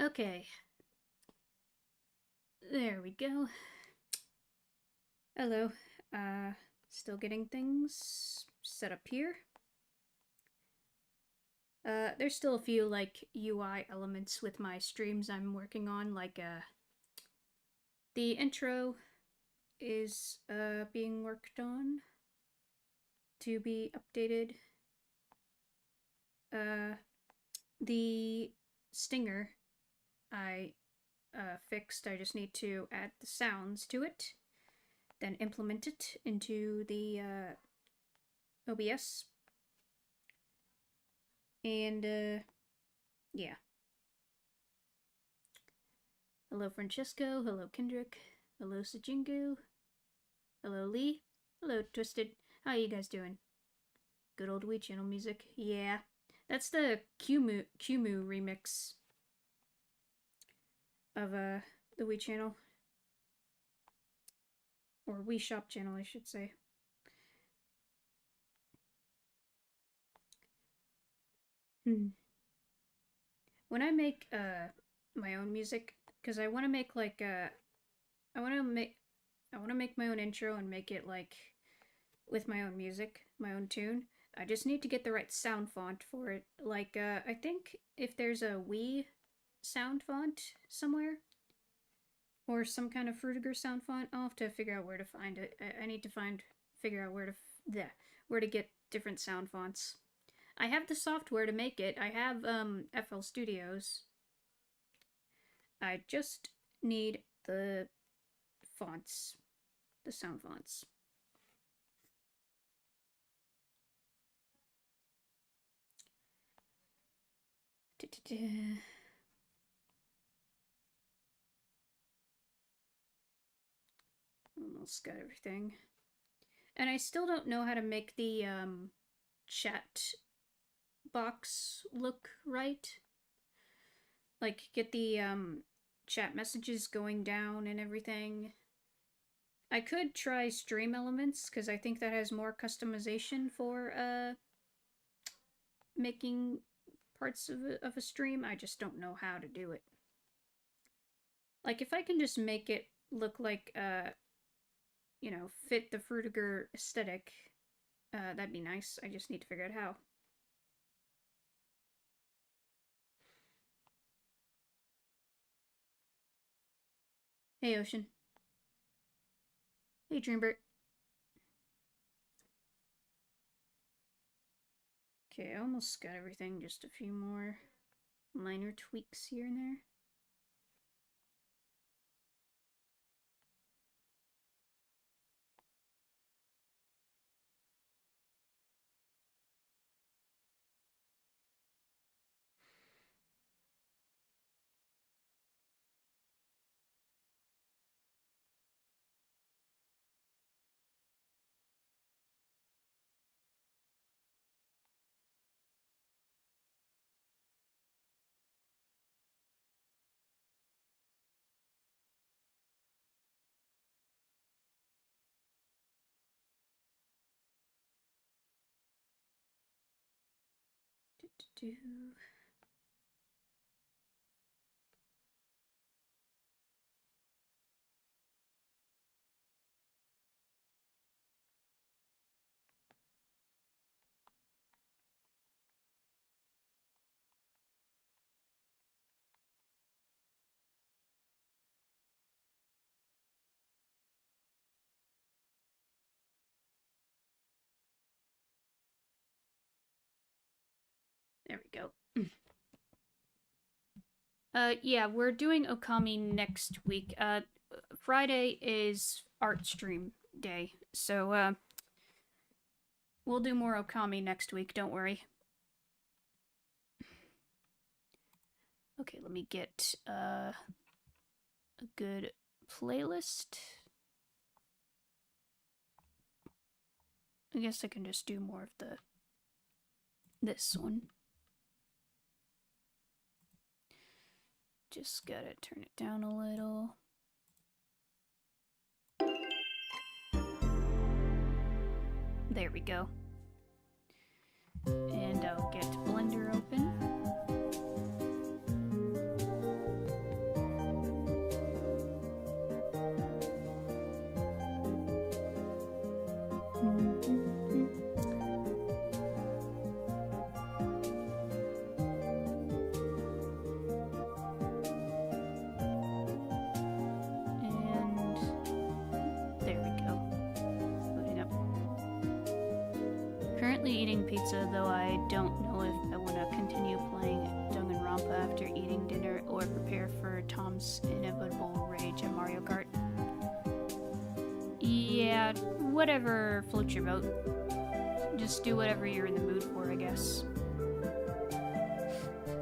Okay, there we go. Hello. Still getting things set up here. There's still a few, like, UI elements with my streams I'm working on, like, the intro is, being worked on to be updated. The stinger I fixed. I just need to add the sounds to it, then implement it into the OBS. And yeah. Hello Francesco, hello Kendrick, hello Sajingu, hello Lee, hello Twisted. How you guys doing? Good old Wii Channel music. Yeah. That's the Kumu remix of the Wii Channel. Or Wii Shop channel, I should say. When I make my own music, because I want to make like I want to make my own intro and make it like with my own music, my own tune. I just need to get the right sound font for it. Like I think if there's a Wii sound font somewhere, or some kind of Frutiger sound font, I'll have to figure out where to find it. I need to figure out where to get different sound fonts. I have the software to make it. I have FL Studios. I just need the fonts, the sound fonts. Almost got everything. And I still don't know how to make the chat box look right. Like, get the chat messages going down and everything. I could try Stream Elements, because I think that has more customization for making parts of a stream. I just don't know how to do it. Like, if I can just make it look like, you know, fit the Frutiger aesthetic, that'd be nice. I just need to figure out how. Hey, Ocean. Hey, Dreambert. Okay, I almost got everything. Just a few more minor tweaks here and there. There we go. Yeah, we're doing Okami next week. Friday is art stream day, so, we'll do more Okami next week, don't worry. Okay, let me get, a good playlist. I guess I can just do more of this one. Just gotta turn it down a little. There we go. And I'll get Blender open. Eating pizza, though I don't know if I want to continue playing Danganronpa after eating dinner or prepare for Tom's inevitable rage at Mario Kart. Yeah, whatever floats your boat. Just do whatever you're in the mood for, I guess.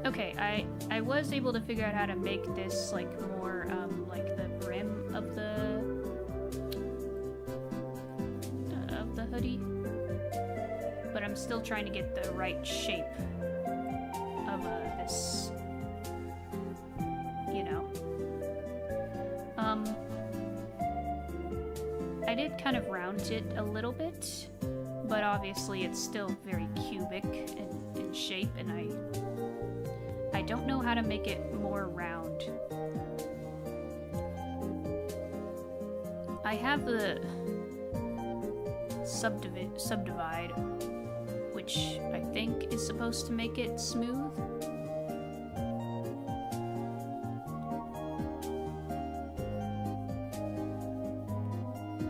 Okay, I was able to figure out how to make this, like, more, like the brim of the hoodie. But I'm still trying to get the right shape of this, you know. I did kind of round it a little bit, but obviously it's still very cubic in shape, and I don't know how to make it more round. I have the subdivide, which I think is supposed to make it smooth.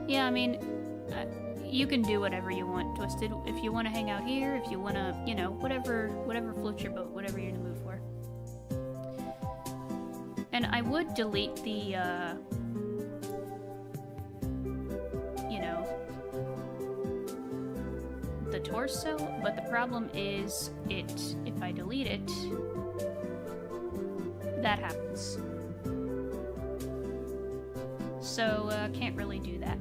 Yeah, I mean, you can do whatever you want, Twisted. If you want to hang out here, if you want to, you know, whatever floats your boat, whatever you're in the mood for. And I would delete the torso, but the problem is if I delete it, that happens. So, can't really do that.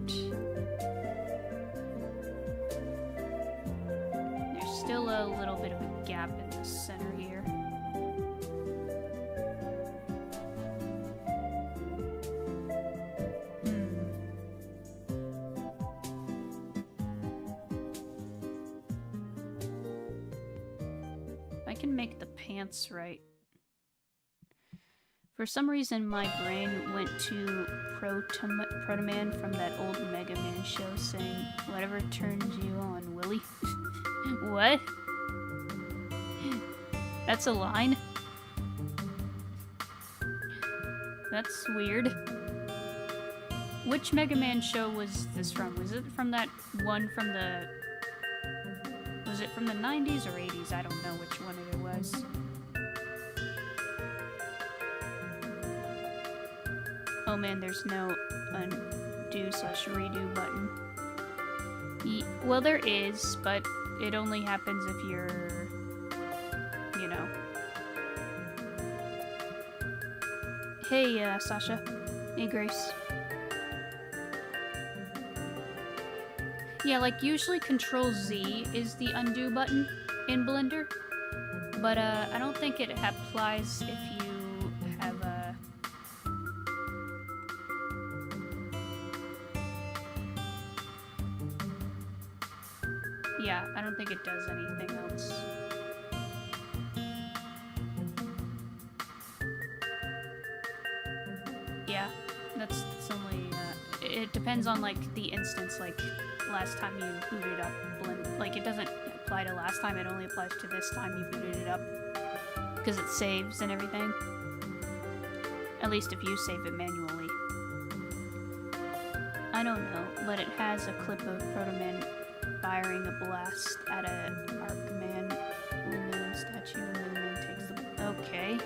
There's still a little bit of a gap in the center here. I can make the pants right. For some reason, my brain went to Proto-Man from that old Mega Man show saying, "Whatever turns you on, Willy." What? That's a line? That's weird. Which Mega Man show was this from? Was it from that one from the... Was it from the 90s or 80s? I don't know which one it was. Oh man, there's no undo/redo button. Well, there is, but it only happens if you're, you know. Hey, Sasha. Hey, Grace. Yeah, like, usually Control-Z is the undo button in Blender, but, I don't think it applies if you have a... Yeah, I don't think it does anything else. Yeah, that's only, it depends on, like, the instance, like, last time you booted up Blender. Like, it doesn't apply to last time, it only applies to this time you booted it up. Because it saves and everything. At least if you save it manually. I don't know, but it has a clip of Proto-Man firing a blast at a Arcman Lumen statue, and Lumen takes the... Okay.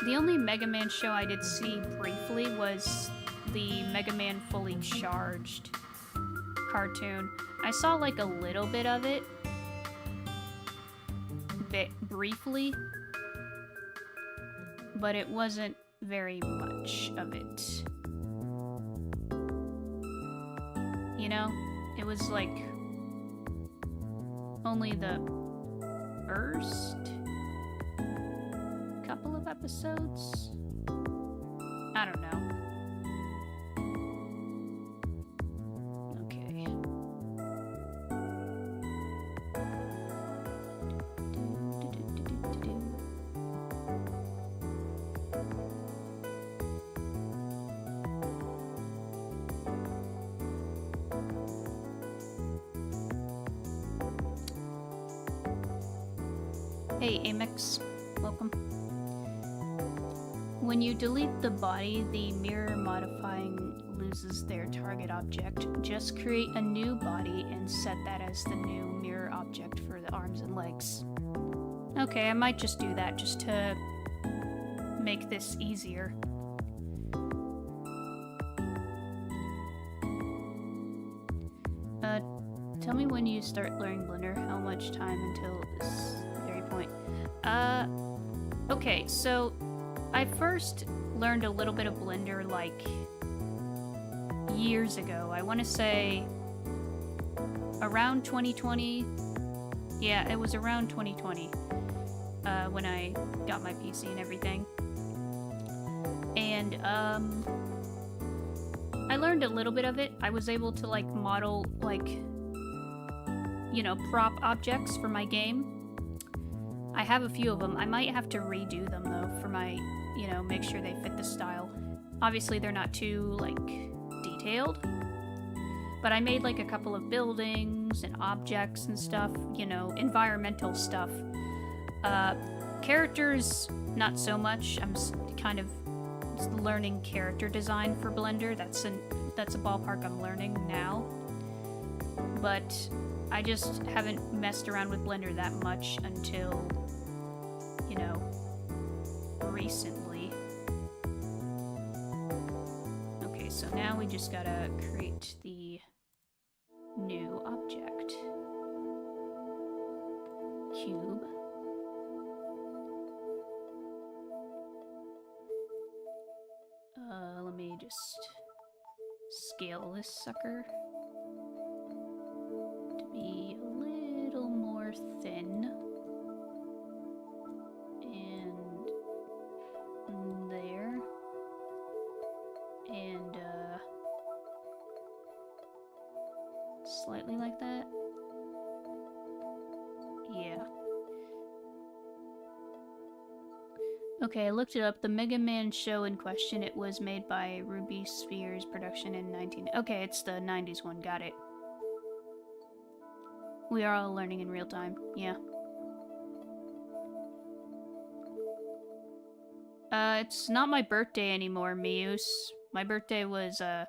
The only Mega Man show I did see briefly was the Mega Man Fully Charged cartoon. I saw like a little bit of it. Briefly. But it wasn't very much of it. You know? It was like only the first couple of episodes? I don't know. Okay. Hey, Amex. Welcome. When you delete the body, the mirror modifying loses their target object. Just create a new body and set that as the new mirror object for the arms and legs. Okay, I might just do that just to make this easier. Tell me when you start learning Blender, how much time until this very point. Okay, so I first learned a little bit of Blender like years ago. I want to say around 2020. Yeah, it was around 2020 when I got my PC and everything. And I learned a little bit of it. I was able to like model like, you know, prop objects for my game. I have a few of them. I might have to redo them though for my, you know, make sure they fit the style. Obviously they're not too like detailed, but I made like a couple of buildings and objects and stuff, you know, environmental stuff. Characters, not so much. I'm kind of learning character design for Blender. That's a ballpark I'm learning now. But I just haven't messed around with Blender that much until, you know, recently. Okay, so now we just gotta create the New object. Cube. Let me just scale this sucker to be a little more thin. And there. And slightly like that. Yeah. Okay, I looked it up. The Mega Man show in question, it was made by Ruby Spheres production in 19... Okay, it's the 90s one. Got it. We are all learning in real time. Yeah. It's not my birthday anymore, Mius. My birthday was, the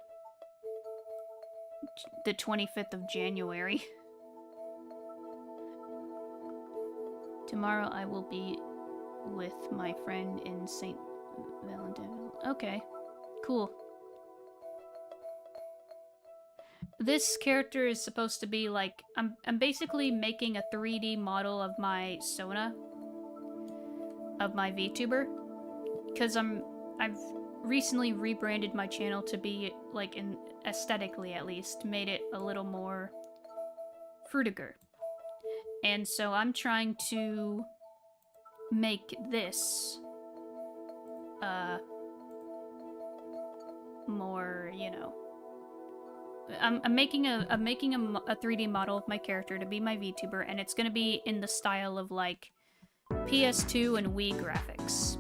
25th of January. Tomorrow I will be with my friend in St. Valentine. Okay, cool. This character is supposed to be like, I'm basically making a 3D model of my Sona, of my VTuber, because I've recently rebranded my channel to be like, aesthetically at least, made it a little more fruitiger. And so I'm trying to make this more, you know, I'm making a 3D model of my character to be my VTuber, and it's gonna be in the style of like PS2 and Wii graphics.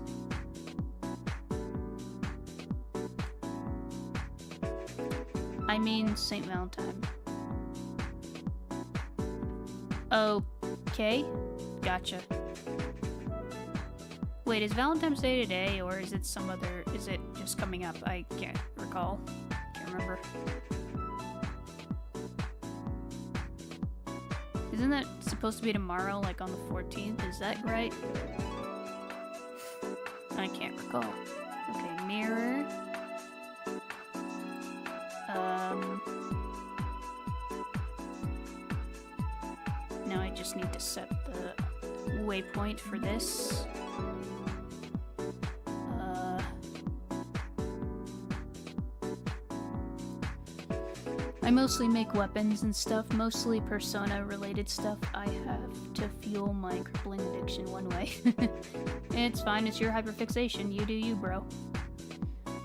I mean St. Valentine. Okay, gotcha. Wait, is Valentine's Day today, or is it some other... Is it just coming up? I can't recall. Can't remember. Isn't that supposed to be tomorrow, like on the 14th? Is that right? I can't recall. Okay, mirror. Now I just need to set the waypoint for this. I mostly make weapons and stuff, mostly Persona-related stuff. I have to fuel my crippling addiction one way. It's fine, it's your hyperfixation. You do you, bro.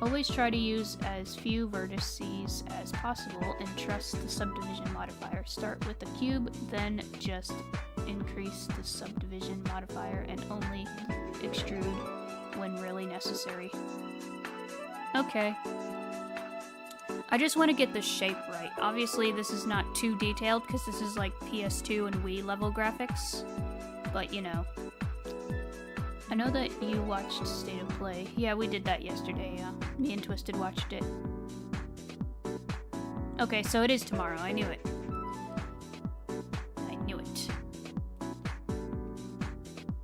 Always try to use as few vertices as possible and trust the subdivision modifier. Start with a cube, then just increase the subdivision modifier and only extrude when really necessary. Okay. I just want to get the shape right. Obviously, this is not too detailed because this is like PS2 and Wii level graphics, but you know. I know that you watched State of Play. Yeah, we did that yesterday. Me and Twisted watched it. Okay, so it is tomorrow. I knew it. I knew it.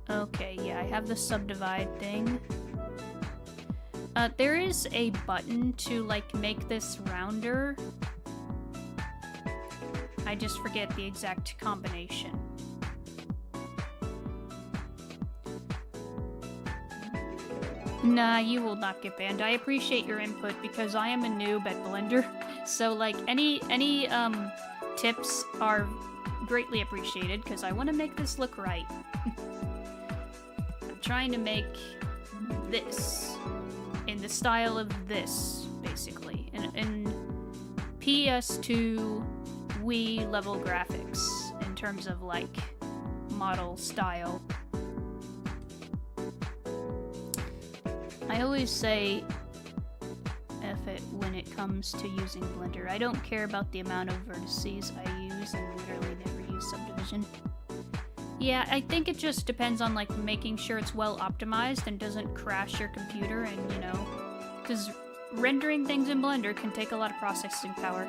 Okay, yeah, I have the subdivide thing. There is a button to, like, make this rounder. I just forget the exact combination. Nah, you will not get banned. I appreciate your input because I am a noob at Blender. So, like, any tips are greatly appreciated because I want to make this look right. I'm trying to make this in the style of this, basically. In PS2 Wii level graphics in terms of, like, model style. I always say F it when it comes to using Blender. I don't care about the amount of vertices I use and literally never use subdivision. Yeah, I think it just depends on, like, making sure it's well optimized and doesn't crash your computer and, you know, because rendering things in Blender can take a lot of processing power.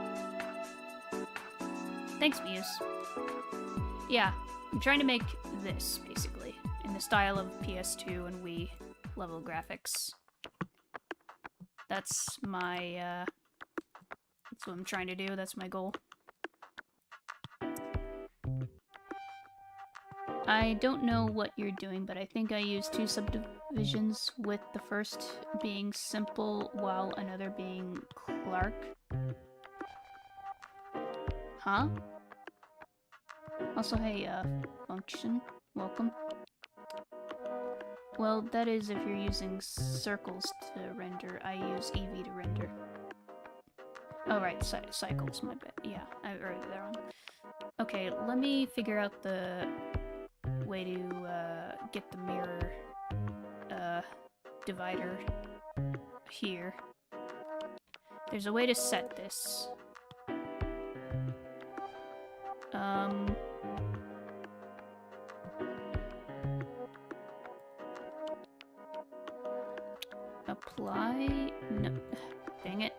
Thanks, Muse. Yeah, I'm trying to make this, basically, in the style of PS2 and Wii level graphics. That's my, that's what I'm trying to do, that's my goal. I don't know what you're doing, but I think I used 2 subdivisions, with the first being simple while another being Clark. Huh? Also, hey, function, welcome. Well, that is if you're using circles to render. I use Eevee to render. Oh, right, cycles, my bad. Yeah, I wrote it wrong. Okay, let me figure out the way to get the mirror divider here. There's a way to set this. Apply? No. Dang it.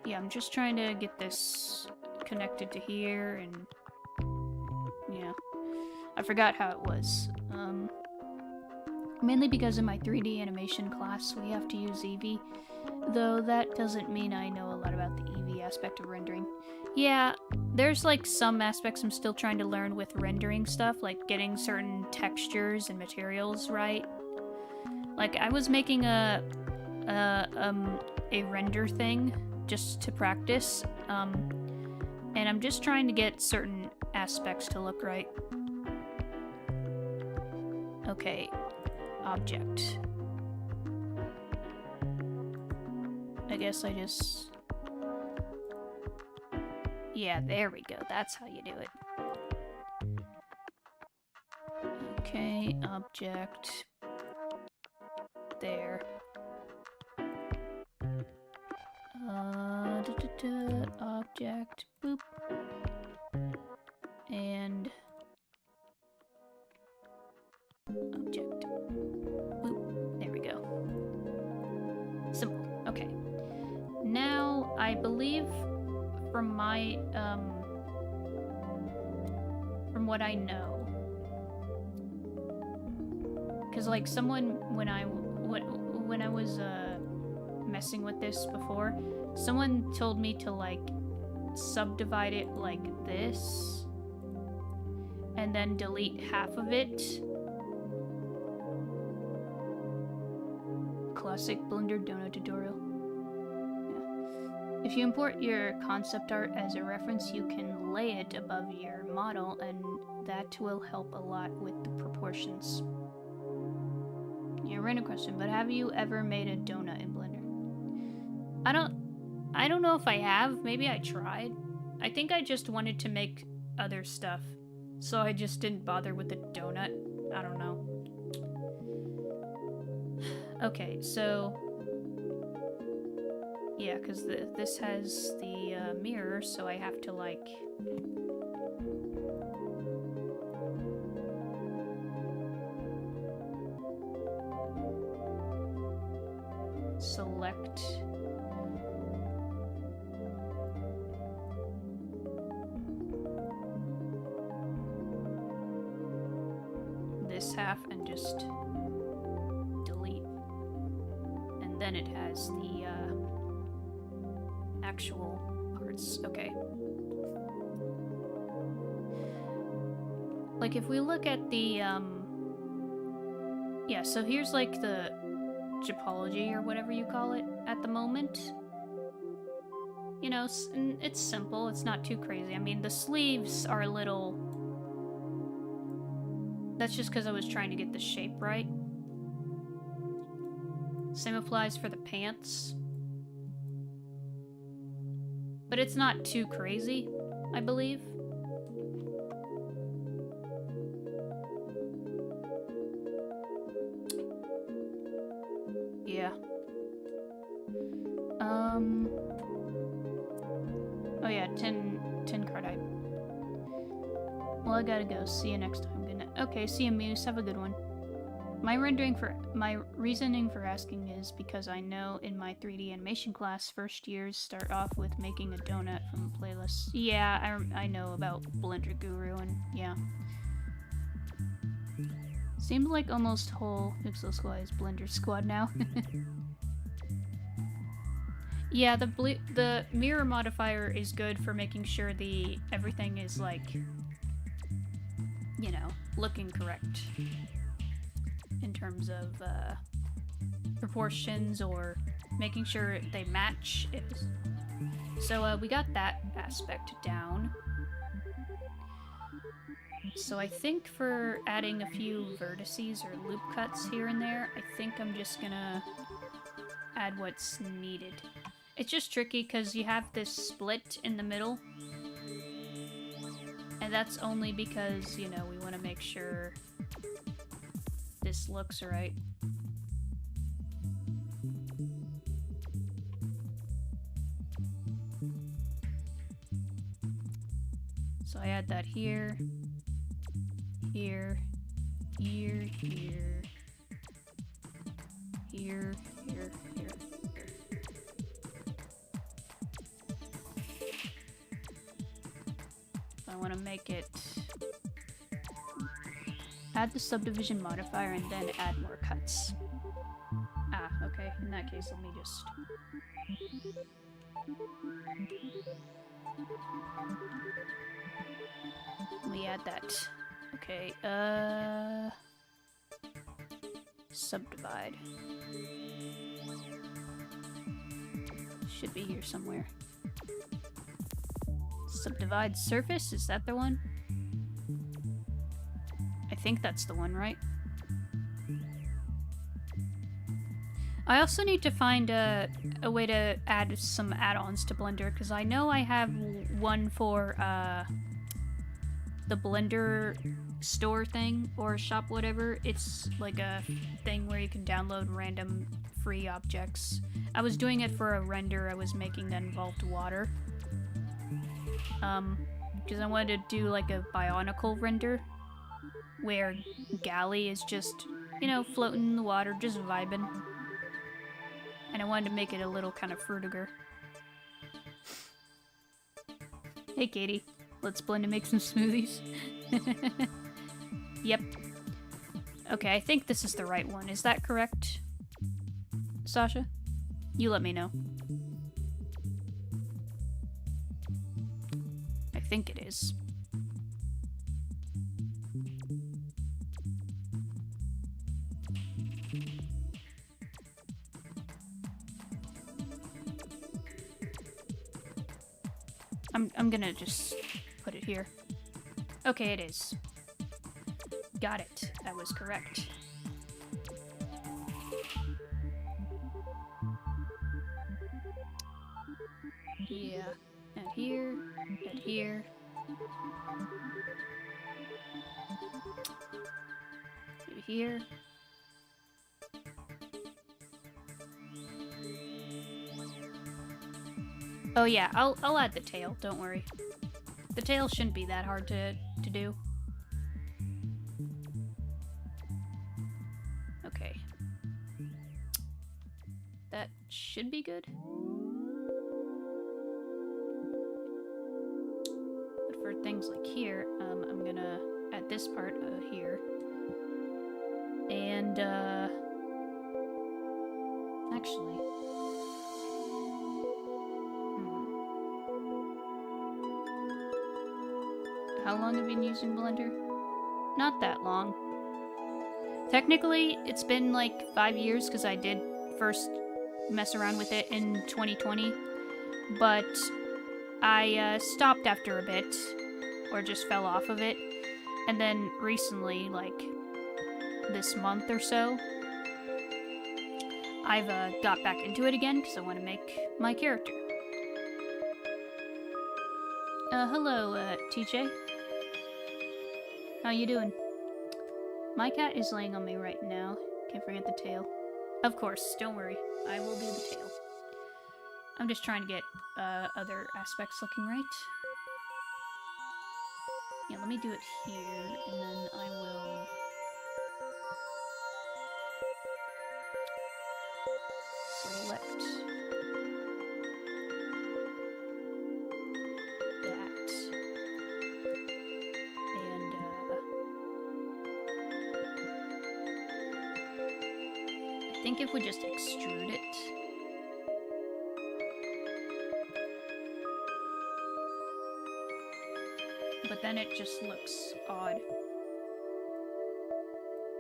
Yeah, I'm just trying to get this connected to here, and yeah, I forgot how it was. Mainly because in my 3D animation class we have to use Eevee, though that doesn't mean I know a lot about the Eevee aspect of rendering. Yeah, there's like some aspects I'm still trying to learn with rendering stuff, like getting certain textures and materials right. Like I was making a render thing just to practice, and I'm just trying to get certain aspects to look right. Okay, object. I guess I just... Yeah, there we go. That's how you do it. Okay, object. There. Object. Boop. And... object. Boop. There we go. Simple. Okay. Now, I believe from my, from what I know, because like someone, when I was messing with this before, someone told me to like subdivide it like this and then delete half of it. Classic Blender donut tutorial. Yeah. If you import your concept art as a reference, you can lay it above your model, and that will help a lot with the proportions. Yeah, random question, but have you ever made a donut in Blender? I don't know if I have. Maybe I tried. I think I just wanted to make other stuff, so I just didn't bother with the donut. I don't know. Okay, so... yeah, because this has the mirror, so I have to, like... select... this half and just delete. And then it has the actual parts. Okay. Like if we look at the yeah, so here's like the topology or whatever you call it at the moment. You know, it's simple, it's not too crazy. I mean, the sleeves are a little... that's just because I was trying to get the shape right. Same applies for the pants. But it's not too crazy, I believe. Yeah. Oh yeah, 10 card item. Well, I gotta go. See you next time. Good night. Okay, see you, Muse. Have a good one. My reasoning for asking is because I know in my 3D animation class, first years start off with making a donut from a playlist. Yeah, I know about Blender Guru, and yeah. Seems like almost whole Pixel Squad is Blender Squad now. Yeah, the mirror modifier is good for making sure everything is like, you know, looking correct in terms of proportions or making sure they match. So we got that aspect down. So I think for adding a few vertices or loop cuts here and there, I think I'm just gonna add what's needed. It's just tricky because you have this split in the middle. And that's only because, you know, we want to make sure this looks right. So I add that here, here, here, here, here, here, here. I want to make it add the subdivision modifier and then add more cuts. Ah, okay. In that case, let me just add that. Okay, subdivide. Should be here somewhere. Subdivide surface, is that the one? I think that's the one, right? I also need to find a way to add some add-ons to Blender, because I know I have one for the Blender store thing, or shop, whatever. It's like a thing where you can download random free objects. I was doing it for a render I was making that involved water. Because I wanted to do like a Bionicle render, where Galley is just, you know, floating in the water, just vibing. And I wanted to make it a little kind of fruitiger. Hey Katie, let's blend and make some smoothies. Yep. Okay, I think this is the right one. Is that correct, Sasha? You let me know. I think it is. I'm gonna just put it here. Okay, it is. Got it. That was correct. Yeah. And here. And here. Here. Oh yeah, I'll add the tail, don't worry. The tail shouldn't be that hard to do. Okay. That should be good. But for things like here, I'm gonna add this part here. And, actually... How long have you been using Blender? Not that long. Technically, it's been like 5 years because I did first mess around with it in 2020. But I stopped after a bit, or just fell off of it. And then recently, like this month or so, I've got back into it again because I want to make my character. Hello, TJ. How you doing? My cat is laying on me right now. Can't forget the tail. Of course, don't worry. I will do the tail. I'm just trying to get other aspects looking right. Yeah, let me do it here, and then I will... select... that. And, I think if we just extrude it... but then it just looks odd.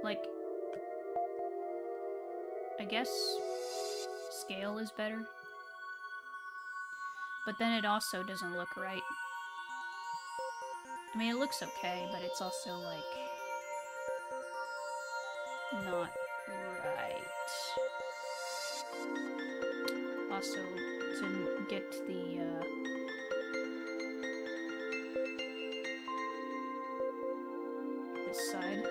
Like, I guess scale is better, but then it also doesn't look right. I mean, it looks okay, but it's also, like, not right. Also, to get the, this side.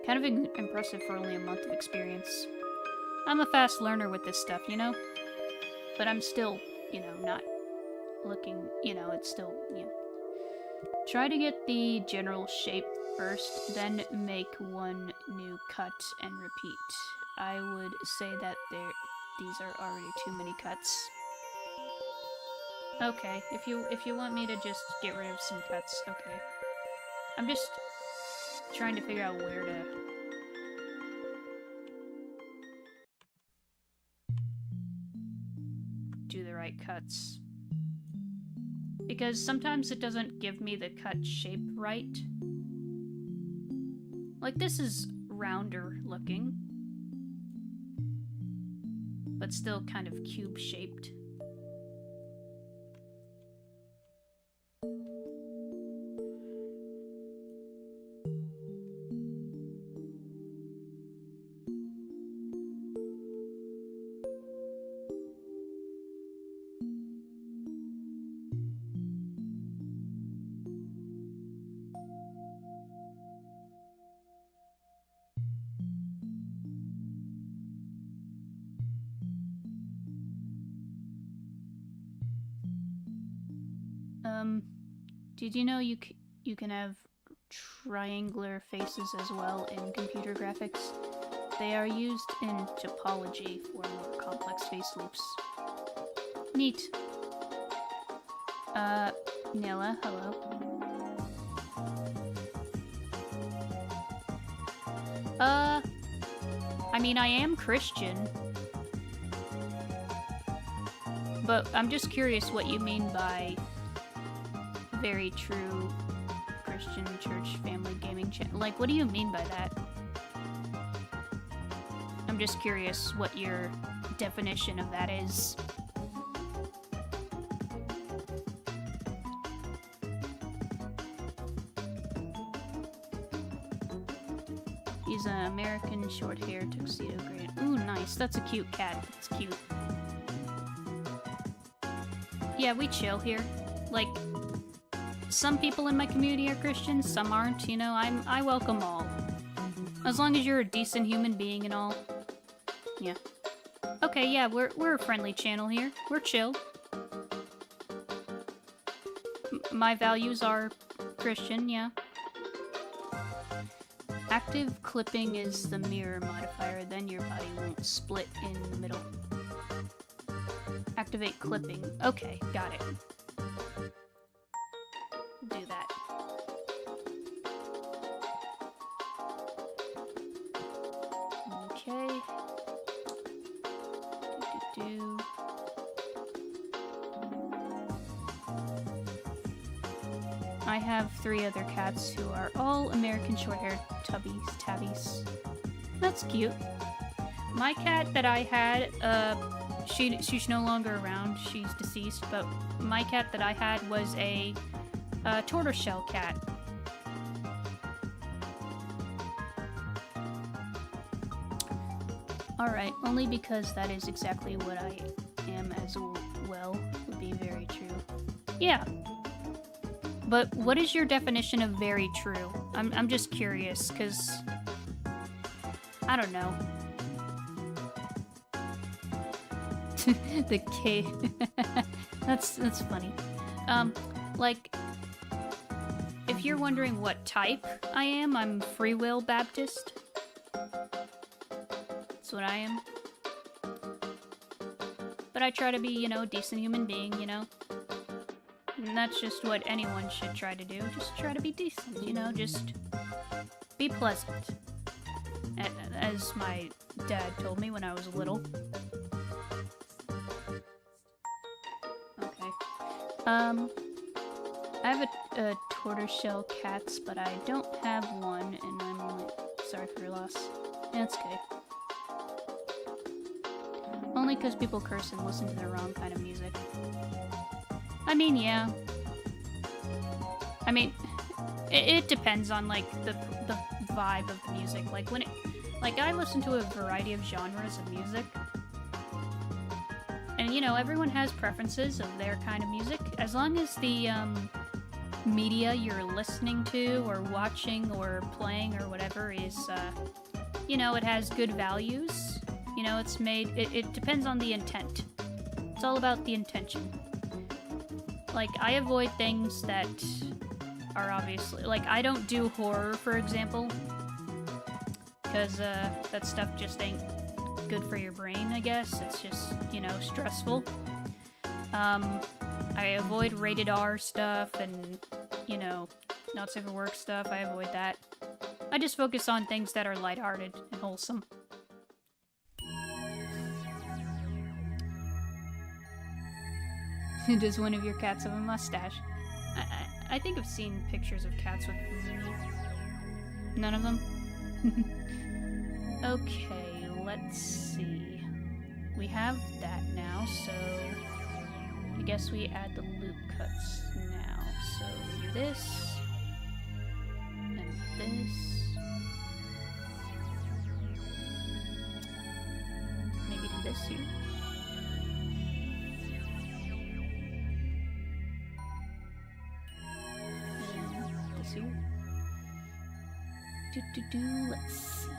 Kind of impressive for only a month of experience. I'm a fast learner with this stuff, you know? But I'm still, you know, not looking, you know, it's still, you know. Try to get the general shape first, then make one new cut and repeat. I would say that these are already too many cuts. Okay, if you want me to just get rid of some cuts, okay. I'm just trying to figure out where to do the right cuts. Because sometimes it doesn't give me the cut shape right. Like, this is rounder looking, but still kind of cube-shaped. Did you know you can have triangular faces as well in computer graphics? They are used in topology for more complex face loops. Neat. Nilla, hello. I mean, I am Christian. But I'm just curious what you mean by very true Christian church family gaming channel. Like, what do you mean by that? I'm just curious what your definition of that is. He's an American short-hair tuxedo gray. Ooh, nice. That's a cute cat. That's cute. Yeah, we chill here. Like, some people in my community are Christians, some aren't, you know, I welcome all. As long as you're a decent human being and all. Yeah. Okay, yeah, we're a friendly channel here. We're chill. My values are Christian, yeah. Active clipping is the mirror modifier, then your body won't split in the middle. Activate clipping. Okay, got it. Do that. Okay. I have 3 other cats who are all American short-haired tabbies. That's cute. My cat that I had, she's no longer around. She's deceased, but my cat that I had was a tortoiseshell cat. Alright, only because that is exactly what I am as well, would be very true. Yeah. But what is your definition of very true? I'm just curious, because I don't know. The K. That's funny. Like, if you're wondering what type I am, I'm Free Will Baptist. That's what I am. But I try to be, you know, a decent human being, you know? And that's just what anyone should try to do. Just try to be decent, you know? Just be pleasant. As my dad told me when I was little. Um, I have a tortoiseshell cats, but I don't have one, and I'm only sorry for your loss. Yeah, it's okay. Only because people curse and listen to the wrong kind of music. I mean, yeah. I mean, it depends on like the vibe of the music. Like when it, like I listen to a variety of genres of music, and you know everyone has preferences of their kind of music. As long as the media you're listening to or watching or playing or whatever is, you know, it has good values. You know, it's made. It depends on the intent. It's all about the intention. Like I avoid things that are obviously, like, I don't do horror, for example, because that stuff just ain't good for your brain, I guess. It's just, you know, stressful. I avoid rated R stuff and, you know, not safe for work stuff. I avoid that. I just focus on things that are lighthearted and wholesome. Does one of your cats have a mustache? I think I've seen pictures of cats with... None of them? Okay, let's see. We have that now, so... I guess we add the loop cuts now. So we do this... and this... maybe do this here. Let's see.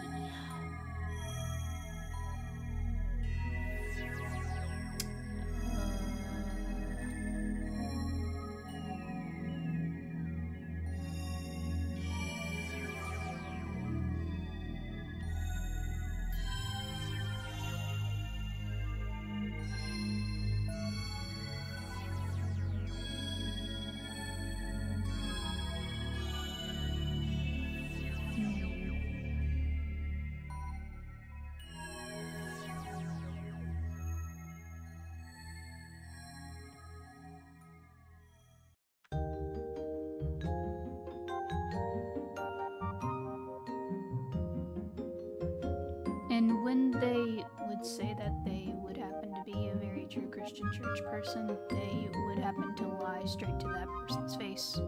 And when they would say that they would happen to be a very true Christian church person, they would happen to lie straight to that person's face.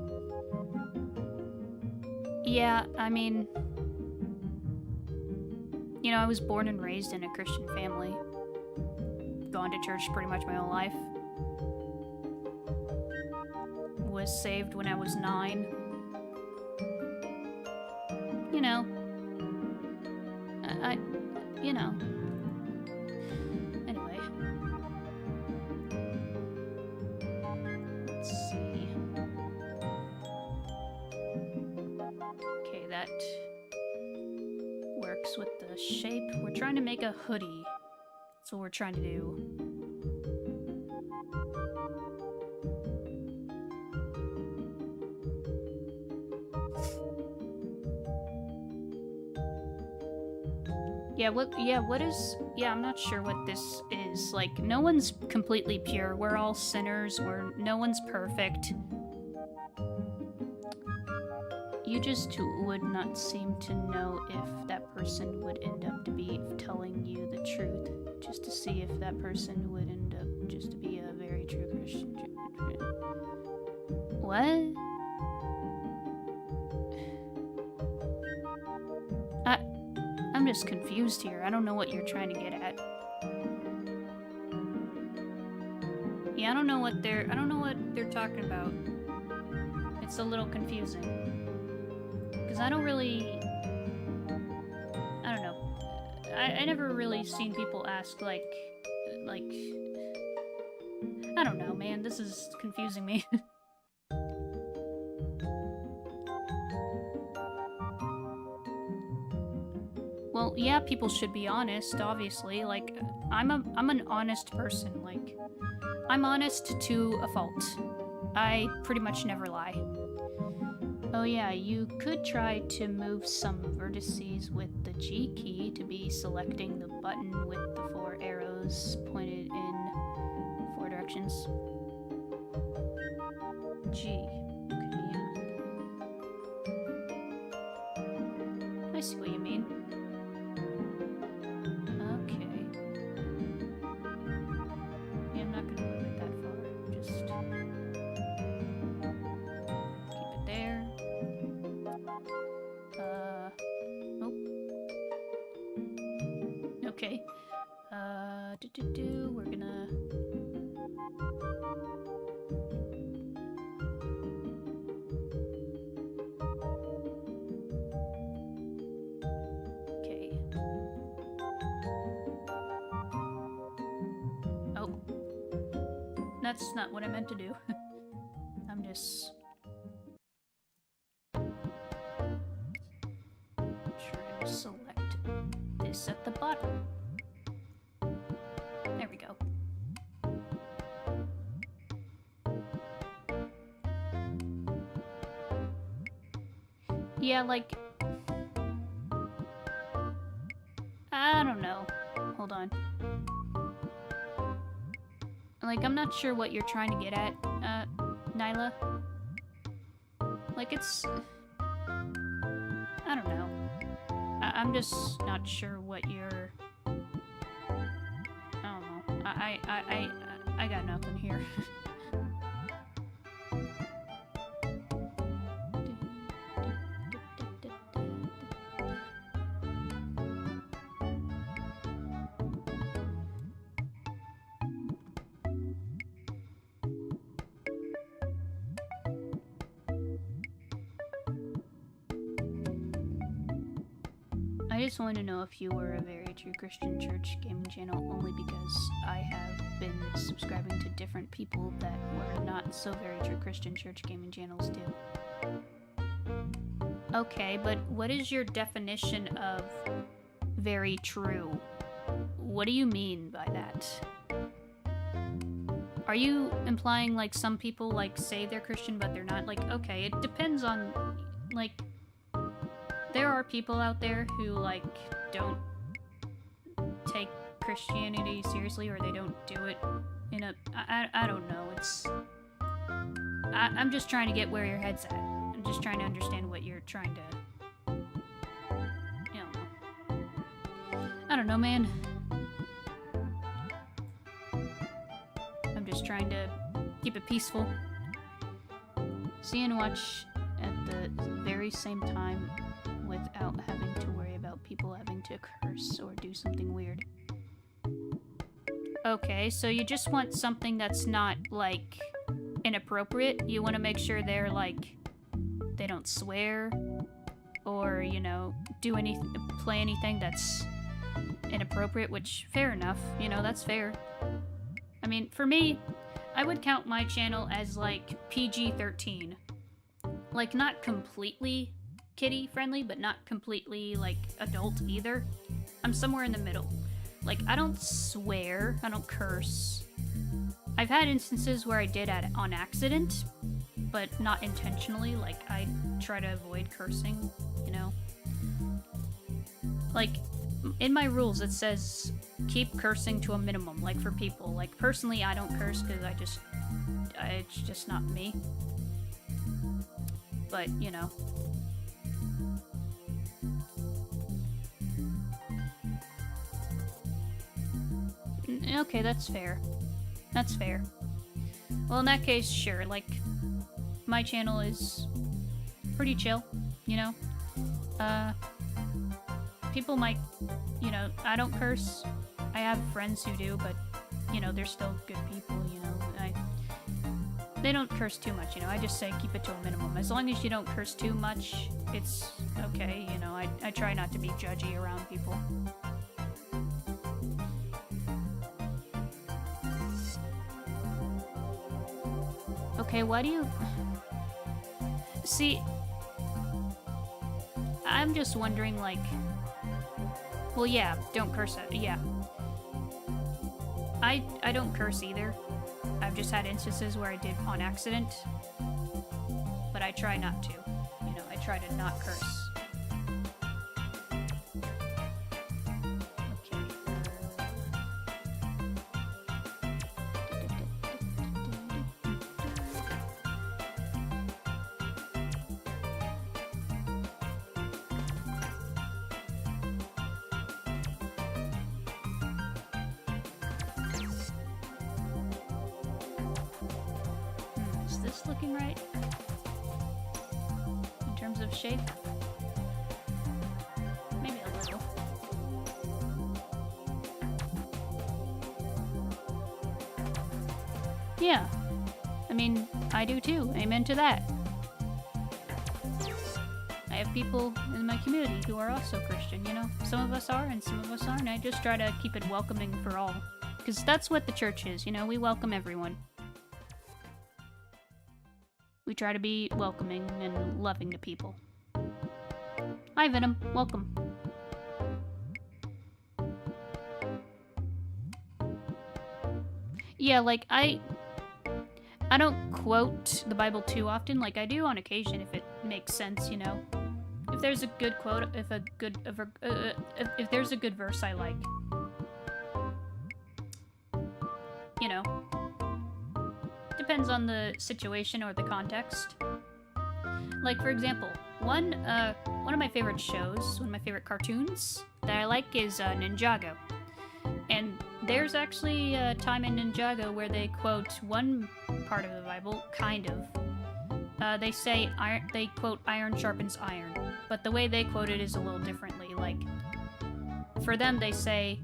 Yeah, I mean... You know, I was born and raised in a Christian family. Gone to church pretty much my whole life. Was saved when I was 9. You know... you know. Anyway. Let's see. Okay, that works with the shape. We're trying to make a hoodie. That's what we're trying to do. I'm not sure what this is. Like, no one's completely pure. We're all sinners. No one's perfect. You just would not seem to know if that person would end up to be telling you the truth, just to see if that person would end up just to be a very true Christian. What? I'm just confused here. I don't know what you're trying to get at. Yeah, I don't know what they're talking about. It's a little confusing. Because I don't know. I never really seen people ask, like, I don't know, man. This is confusing me. Well, yeah, people should be honest, obviously. Like, I'm an honest person. Like, I'm honest to a fault. I pretty much never lie. Oh yeah, you could try to move some vertices with the G key to be selecting the button with the 4 arrows pointed in 4 directions. Okay. We're gonna... Okay. Oh. That's not what I meant to do. I'm just... trying to select this at the bottom. There we go. Yeah, like... I don't know. Hold on. Like, I'm not sure what you're trying to get at, Nyla. Like, it's... I don't know. I'm just not sure what you're... I don't know. I got nothing here. I just want to know if you were a Very True Christian Church gaming channel, only because I have been subscribing to different people that were not so Very True Christian Church gaming channels too. Okay, but what is your definition of very true? What do you mean by that? Are you implying like some people like say they're Christian but they're not? Like, okay, it depends on, like... There are people out there who, like, don't take Christianity seriously, or they don't do it in a... I don't know, it's... I'm just trying to get where your head's at. I'm just trying to understand what you're trying to... You know. I don't know, man. I'm just trying to keep it peaceful. See and watch at the very same time, without having to worry about people having to curse or do something weird. Okay, so you just want something that's not, like, inappropriate? You want to make sure they're, like, they don't swear, or, you know, do play anything that's inappropriate, which, fair enough, you know, that's fair. I mean, for me, I would count my channel as, like, PG-13. Like, not completely kiddie friendly, but not completely, like, adult either. I'm somewhere in the middle. Like, I don't swear, I don't curse. I've had instances where I did on accident, but not intentionally. Like, I try to avoid cursing, you know? Like, in my rules it says keep cursing to a minimum, like, for people. Like, personally, I don't curse because it's just not me. But, you know. Okay, that's fair. That's fair. Well, in that case, sure. Like, my channel is pretty chill, you know? People might, you know, I don't curse. I have friends who do, but, you know, they're still good people, you know? They don't curse too much, you know? I just say keep it to a minimum. As long as you don't curse too much, it's okay, you know? I try not to be judgy around people. Okay, why do you... See, I'm just wondering, like... Well, yeah, don't curse at... Yeah. I don't curse either. I've just had instances where I did on accident. But I try not to. You know, I try to not curse. Looking right in terms of shape, maybe a little. Yeah. I mean, I do too. Amen to that. I have people in my community who are also Christian, you know? Some of us are and some of us aren't. I just try to keep it welcoming for all. Because that's what the church is, you know? We welcome everyone. We try to be welcoming and loving to people. Hi, Venom. Welcome. Yeah, like, I don't quote the Bible too often. Like, I do on occasion if it makes sense, you know? If there's a good quote, if there's a good verse I like. You know. Depends on the situation or the context. Like, for example, one of my favorite shows, one of my favorite cartoons that I like is Ninjago. And there's actually a time in Ninjago where they quote one part of the Bible, kind of. They quote iron sharpens iron, but the way they quote it is a little differently. Like, for them they say,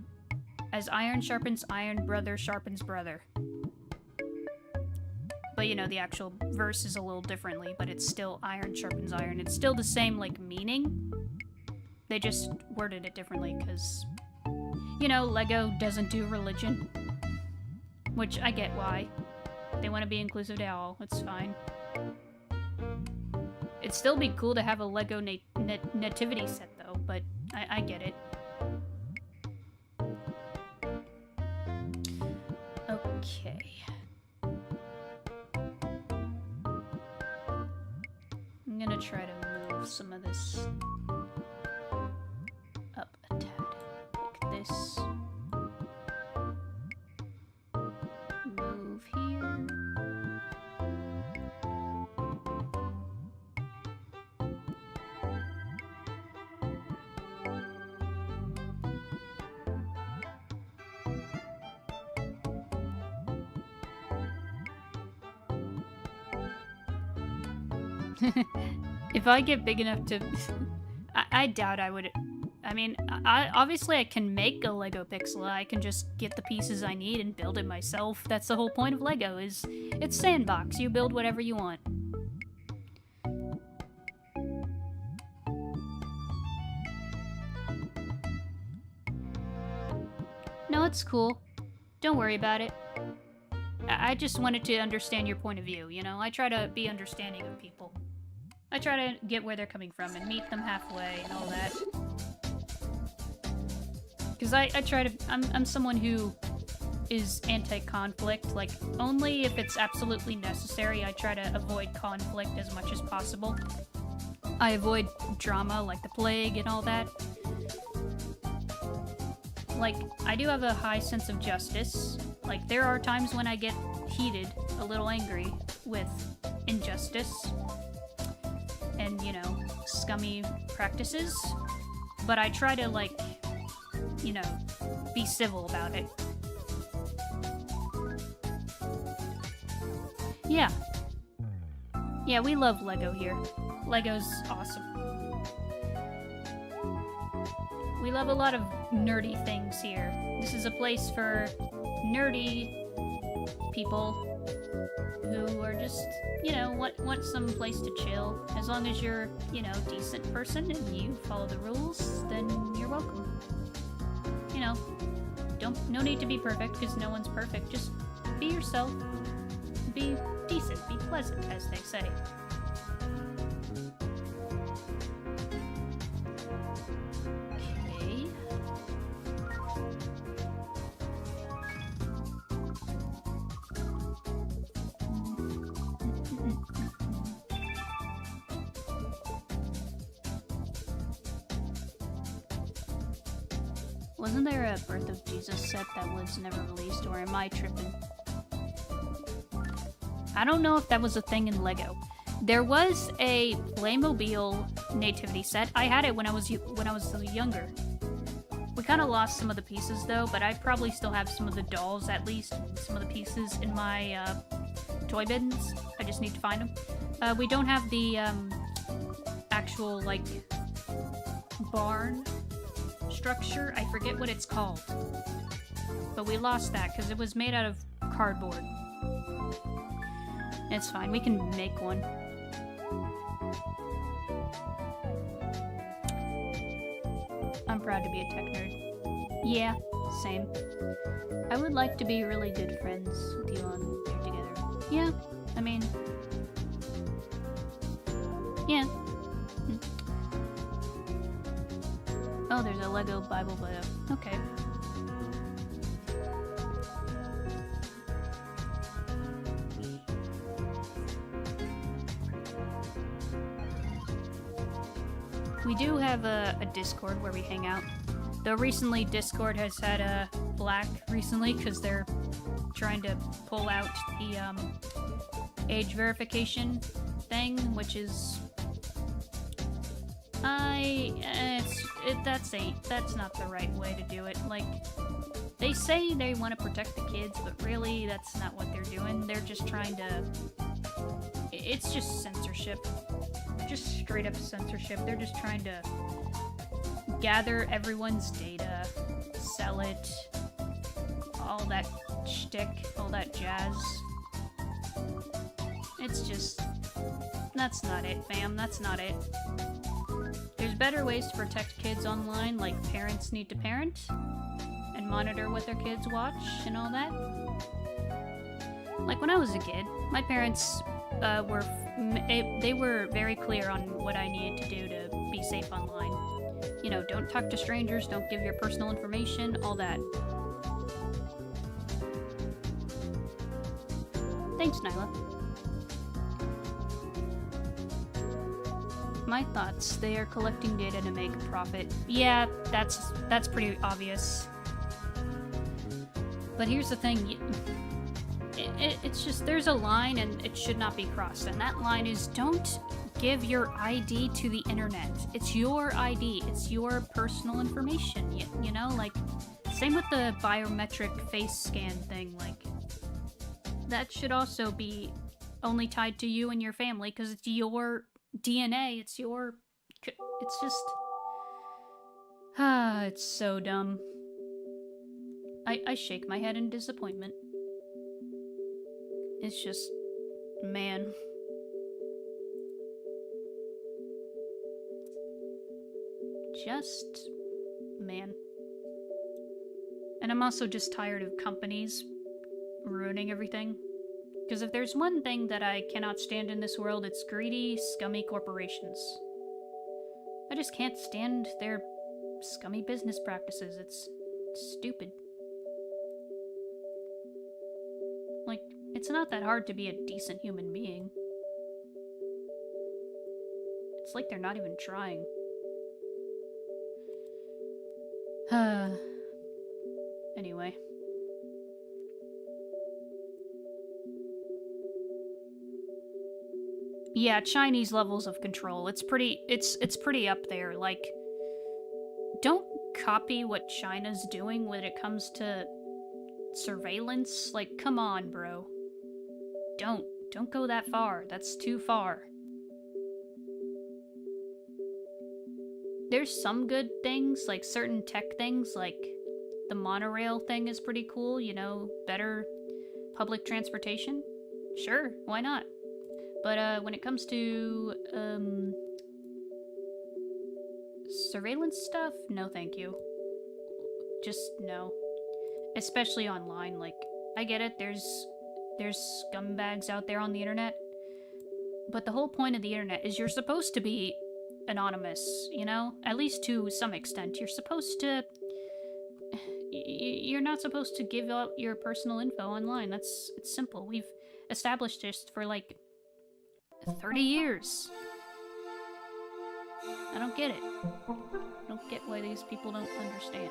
as iron sharpens iron, brother sharpens brother. But, you know, the actual verse is a little differently, but it's still iron sharpens iron. It's still the same, like, meaning. They just worded it differently, because, you know, Lego doesn't do religion. Which, I get why. They want to be inclusive to all. It's fine. It'd still be cool to have a Lego nativity set, though, but I get it. Okay. I'm gonna try to move some of this up a tad, like this. Move here. If I get big enough to... I doubt I would... I mean, obviously I can make a Lego pixel. I can just get the pieces I need and build it myself. That's the whole point of Lego, is it's sandbox. You build whatever you want. No, it's cool. Don't worry about it. I just wanted to understand your point of view, you know? I try to be understanding of people. I try to get where they're coming from and meet them halfway and all that. Because I try to... I'm someone who is anti-conflict. Like, only if it's absolutely necessary, I try to avoid conflict as much as possible. I avoid drama, like the plague and all that. Like, I do have a high sense of justice. Like, there are times when I get heated, a little angry with injustice and, you know, scummy practices. But I try to, like, you know, be civil about it. Yeah. Yeah, we love Lego here. Lego's awesome. We love a lot of nerdy things here. This is a place for nerdy people who are just, you know, want some place to chill. As long as you're, you know, a decent person and you follow the rules, then you're welcome. You know, no need to be perfect, because no one's perfect. Just be yourself. Be decent. Be pleasant, as they say. Okay. Wasn't there a Birth of Jesus set that was never released, or am I tripping? I don't know if that was a thing in Lego. There was a Playmobil nativity set. I had it when I was younger. We kind of lost some of the pieces though, but I probably still have some of the dolls, at least some of the pieces in my toy bins. I just need to find them. We don't have the actual like barn structure. I forget what it's called, but we lost that because it was made out of cardboard. It's fine, we can make one. I'm proud to be a tech nerd. Yeah, same. I would like to be really good friends with you on there together. Yeah, I mean... yeah. Oh, there's a Lego Bible Bio. Okay. We do have a Discord where we hang out. Though recently Discord has had a black recently because they're trying to pull out the age verification thing, which is that's not the right way to do it. Like, they say they want to protect the kids, but really that's not what they're doing. They're just trying to... it's just censorship. Just straight up censorship. They're just trying to gather everyone's data, sell it, all that shtick, all that jazz. It's just... that's not it, fam. That's not it. There's better ways to protect kids online, like parents need to parent and monitor what their kids watch and all that. Like when I was a kid, my parents they were very clear on what I needed to do to be safe online. You know, don't talk to strangers, don't give your personal information, all that. Thanks, Nyla. My thoughts, they are collecting data to make a profit. Yeah, that's pretty obvious. But here's the thing, it's just, there's a line and it should not be crossed, and that line is don't give your ID to the internet. It's your ID, it's your personal information, you know? Like, same with the biometric face scan thing, like, that should also be only tied to you and your family, because it's your DNA, it's just... it's so dumb. I shake my head in disappointment. It's just... man. Just... man. And I'm also just tired of companies ruining everything. Because if there's one thing that I cannot stand in this world, it's greedy, scummy corporations. I just can't stand their scummy business practices. It's stupid. Like, it's not that hard to be a decent human being. It's like they're not even trying. Anyway. Yeah, Chinese levels of control. It's pretty up there. Like, don't copy what China's doing when it comes to surveillance. Like, come on, bro. Don't go that far. That's too far. There's some good things, like certain tech things, like the monorail thing is pretty cool, you know, better public transportation. Sure, why not? But when it comes to surveillance stuff, no thank you. Just no. Especially online, like, I get it, there's scumbags out there on the internet, but the whole point of the internet is you're supposed to be anonymous, you know? At least to some extent. You're supposed to... you're not supposed to give out your personal info online. It's simple. We've established this for, like, 30 years. I don't get it. I don't get why these people don't understand.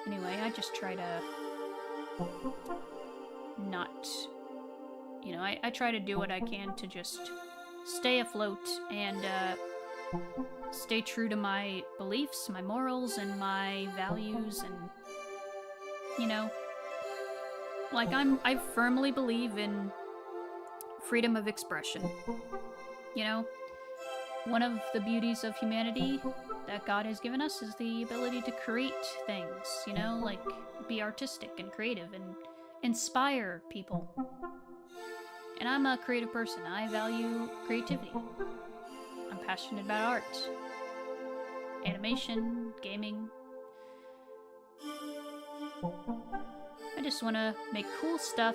Anyway, I just try to not... you know, I try to do what I can to just stay afloat and stay true to my beliefs, my morals, and my values, and, you know, like, I firmly believe in freedom of expression. You know, one of the beauties of humanity that God has given us is the ability to create things, you know, like be artistic and creative and inspire people. And I'm a creative person. I value creativity. I'm passionate about art, animation, gaming. I just want to make cool stuff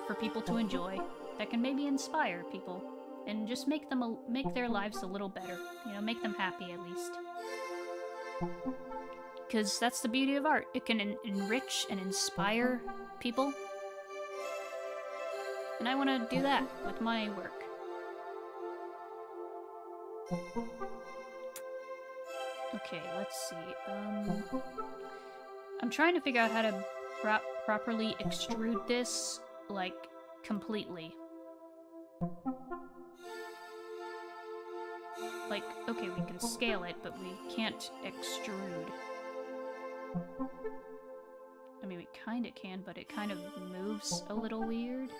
for people to enjoy that can maybe inspire people and just make their lives a little better. You know, make them happy at least. Because that's the beauty of art. It can enrich and inspire people. And I want to do that with my work. Okay, let's see. I'm trying to figure out how to properly extrude this, like, completely. Like, okay, we can scale it, but we can't extrude. I mean, we kinda can, but it kind of moves a little weird.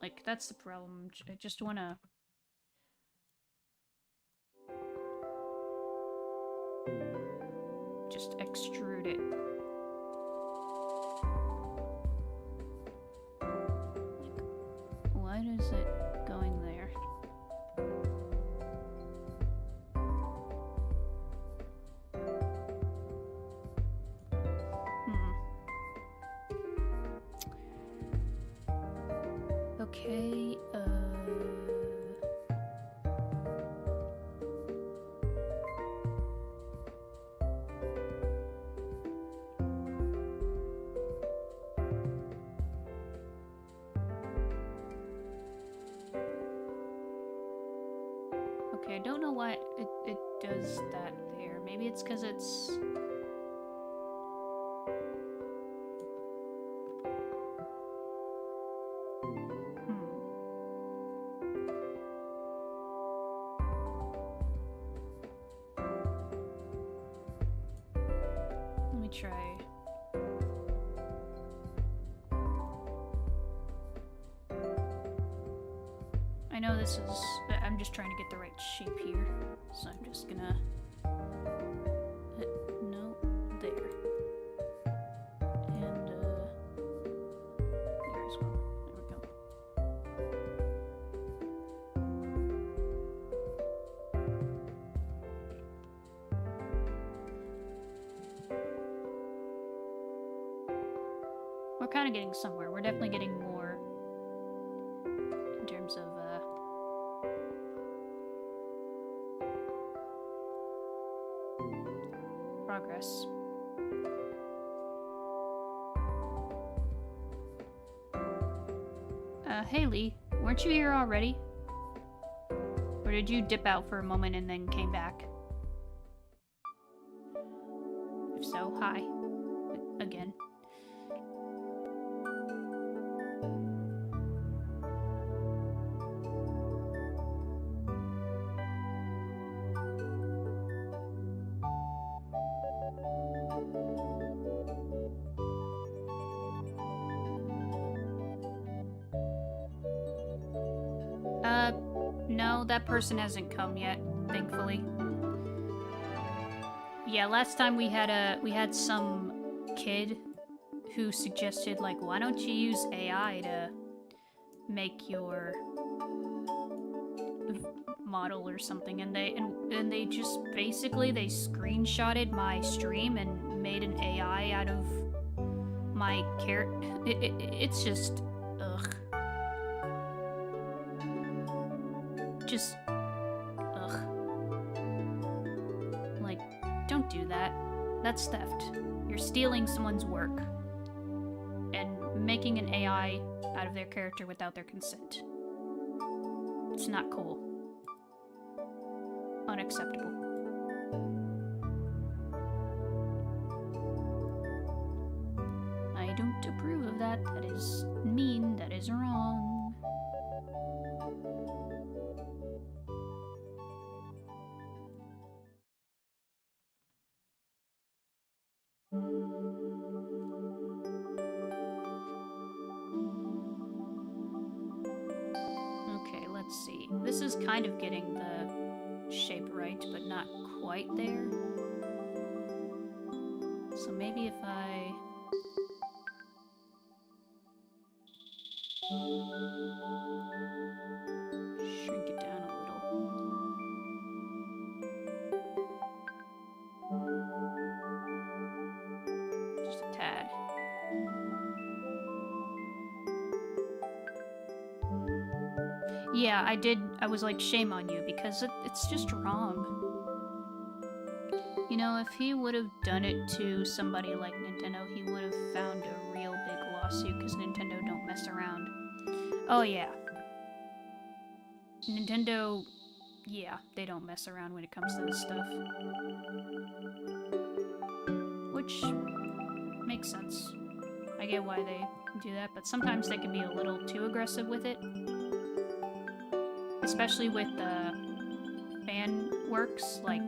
Like, that's the problem. I just wanna... just extrude it. Like, why is it going there? Okay, okay, I don't know why it does that there. Maybe it's because it's... Let me try. I know this is... I'm just trying to get the right shape here, so I'm just gonna... no, there. And, there as well. There we go. We're kind of getting somewhere. We're definitely getting more in terms of, progress. Haley, weren't you here already? Or did you dip out for a moment and then came back? If so, hi. Again. No, that person hasn't come yet, thankfully. Yeah, last time we had some kid who suggested, like, why don't you use AI to make your model or something, and they just basically they screenshotted my stream and made an AI out of my character. It's just ugh. Just ugh. Like, don't do that. That's theft. You're stealing someone's work and making an AI out of their character without their consent. It's not cool. Unacceptable. I don't approve of that. That is mean. That is wrong. Okay, let's see. This is kind of getting the shape right, but not quite there. So maybe if I... shrink it down a little. Just a tad. Yeah, I was like, shame on you, because it's just wrong. You know, if he would have done it to somebody like Nintendo, he would have found a real big lawsuit, because Nintendo don't mess around. Oh yeah. Nintendo, yeah, they don't mess around when it comes to this stuff. Which makes sense. I get why they do that, but sometimes they can be a little too aggressive with it. Especially with fan works, like...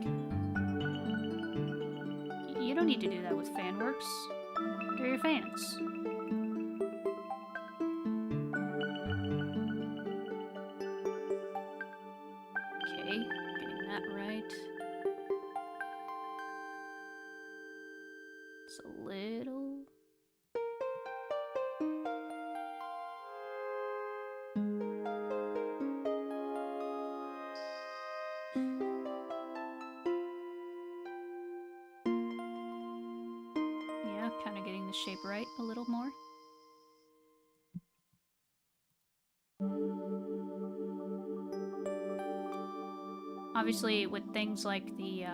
You don't need to do that with fan works. They're your fans. Okay, getting that right. It's a little... Yeah, kind of getting the shape right a little more. Obviously, with things like the,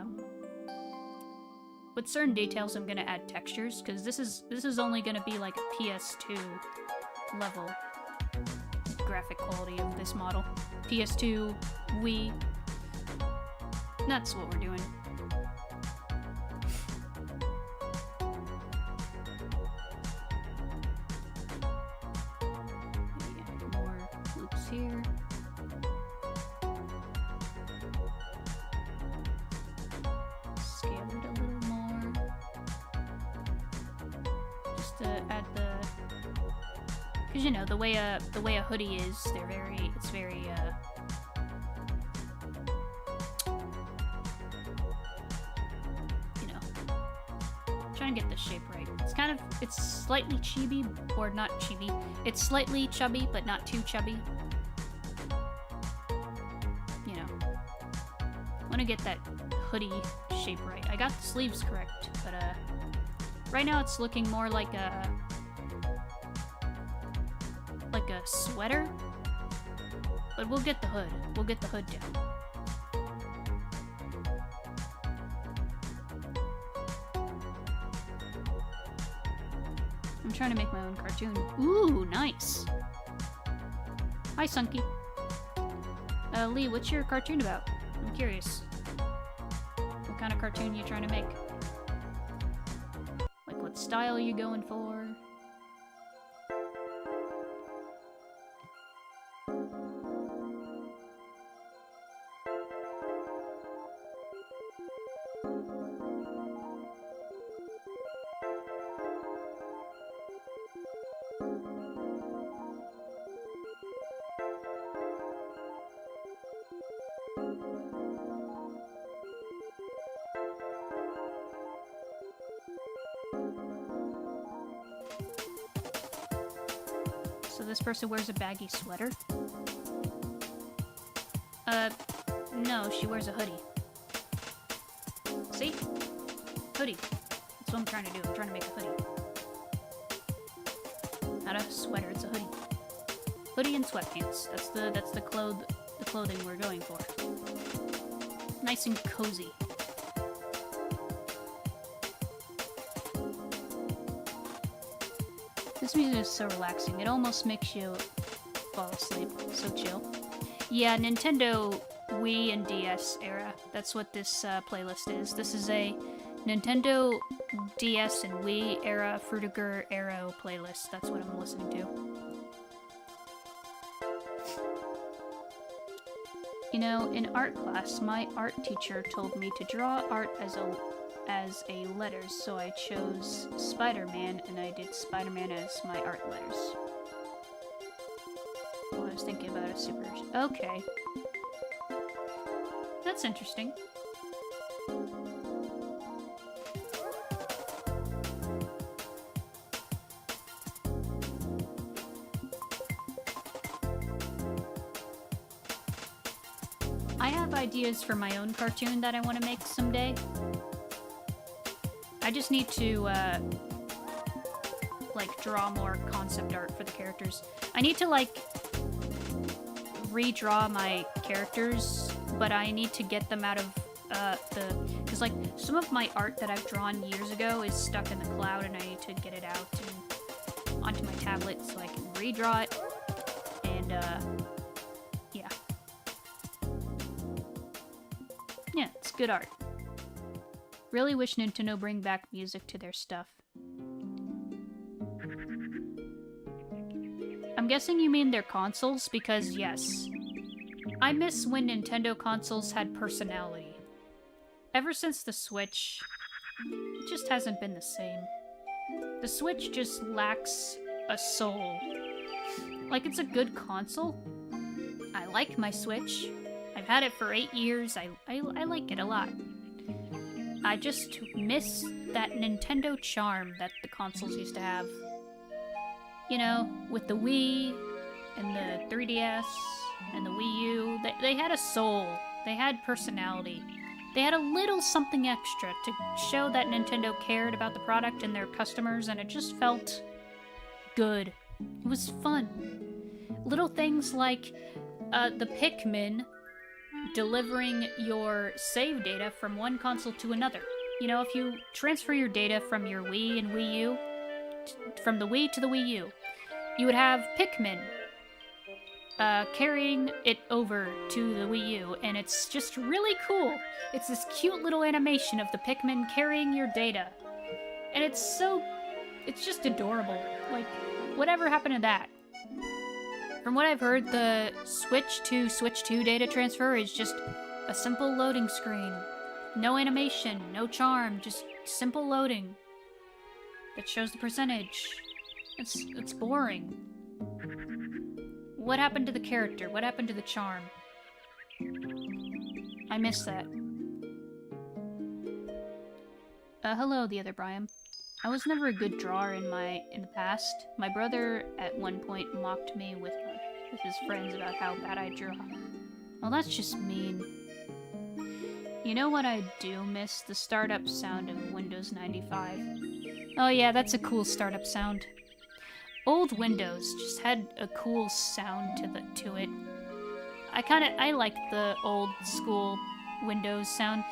with certain details, I'm gonna add textures, because this is only gonna be like a PS2 level graphic quality of this model. PS2, Wii. That's what we're doing. Yeah, more loops here. Scale it a little more. Just to add the... Because, you know, the way a hoodie is, it's very, you know, trying to get the shape right. It's slightly chibi, or not chibi. It's slightly chubby, but not too chubby. You know, I want to get that hoodie shape right. I got the sleeves correct, but, right now it's looking more like a sweater, but we'll get the hood. We'll get the hood down. I'm trying to make my own cartoon. Ooh, nice. Hi, Sunky. Lee, what's your cartoon about? I'm curious. What kind of cartoon are you trying to make? Like, what style are you going for? So this person wears a baggy sweater? No, she wears a hoodie. See? Hoodie. That's what I'm trying to do. I'm trying to make a hoodie. Not a sweater, it's a hoodie. Hoodie and sweatpants. That's the clothing we're going for. Nice and cozy. This music is so relaxing. It almost makes you fall asleep. So chill. Yeah, Nintendo Wii and DS era. That's what this playlist is. This is a Nintendo DS and Wii era Fruitiger Arrow playlist. That's what I'm listening to. You know, in art class, my art teacher told me to draw art as a letters, so I chose Spider-Man, and I did Spider-Man as my art letters. What? was thinking about a super... Okay. That's interesting. I have ideas for my own cartoon that I want to make someday. I just need to, like, draw more concept art for the characters. I need to, like, redraw my characters, but I need to get them out of, because, like, some of my art that I've drawn years ago is stuck in the cloud, and I need to get it out and onto my tablet so I can redraw it, and, yeah. Yeah, it's good art. Really wish Nintendo bring back music to their stuff. I'm guessing you mean their consoles, because yes. I miss when Nintendo consoles had personality. Ever since the Switch, it just hasn't been the same. The Switch just lacks a soul. Like, it's a good console. I like my Switch. I've had it for 8 years. I like it a lot. I just miss that Nintendo charm that the consoles used to have. You know, with the Wii and the 3DS and the Wii U, they had a soul. They had personality. They had a little something extra to show that Nintendo cared about the product and their customers, and it just felt good. It was fun. Little things like the Pikmin delivering your save data from one console to another. You know, if you transfer your data from your Wii and Wii U, from the Wii to the Wii U, you would have Pikmin carrying it over to the Wii U, and it's just really cool. It's this cute little animation of the Pikmin carrying your data. And it's just adorable. Like, whatever happened to that? From what I've heard, the Switch to Switch 2 data transfer is just a simple loading screen. No animation, no charm, just simple loading that shows the percentage. It's boring. What happened to the character? What happened to the charm? I miss that. Hello, the other Brian. I was never a good drawer in the past. My brother at one point mocked me with his friends about how bad I draw. Well, that's just mean. You know what I do miss? The startup sound of Windows 95. Oh yeah, that's a cool startup sound. Old Windows just had a cool sound to it. I like the old school Windows sound.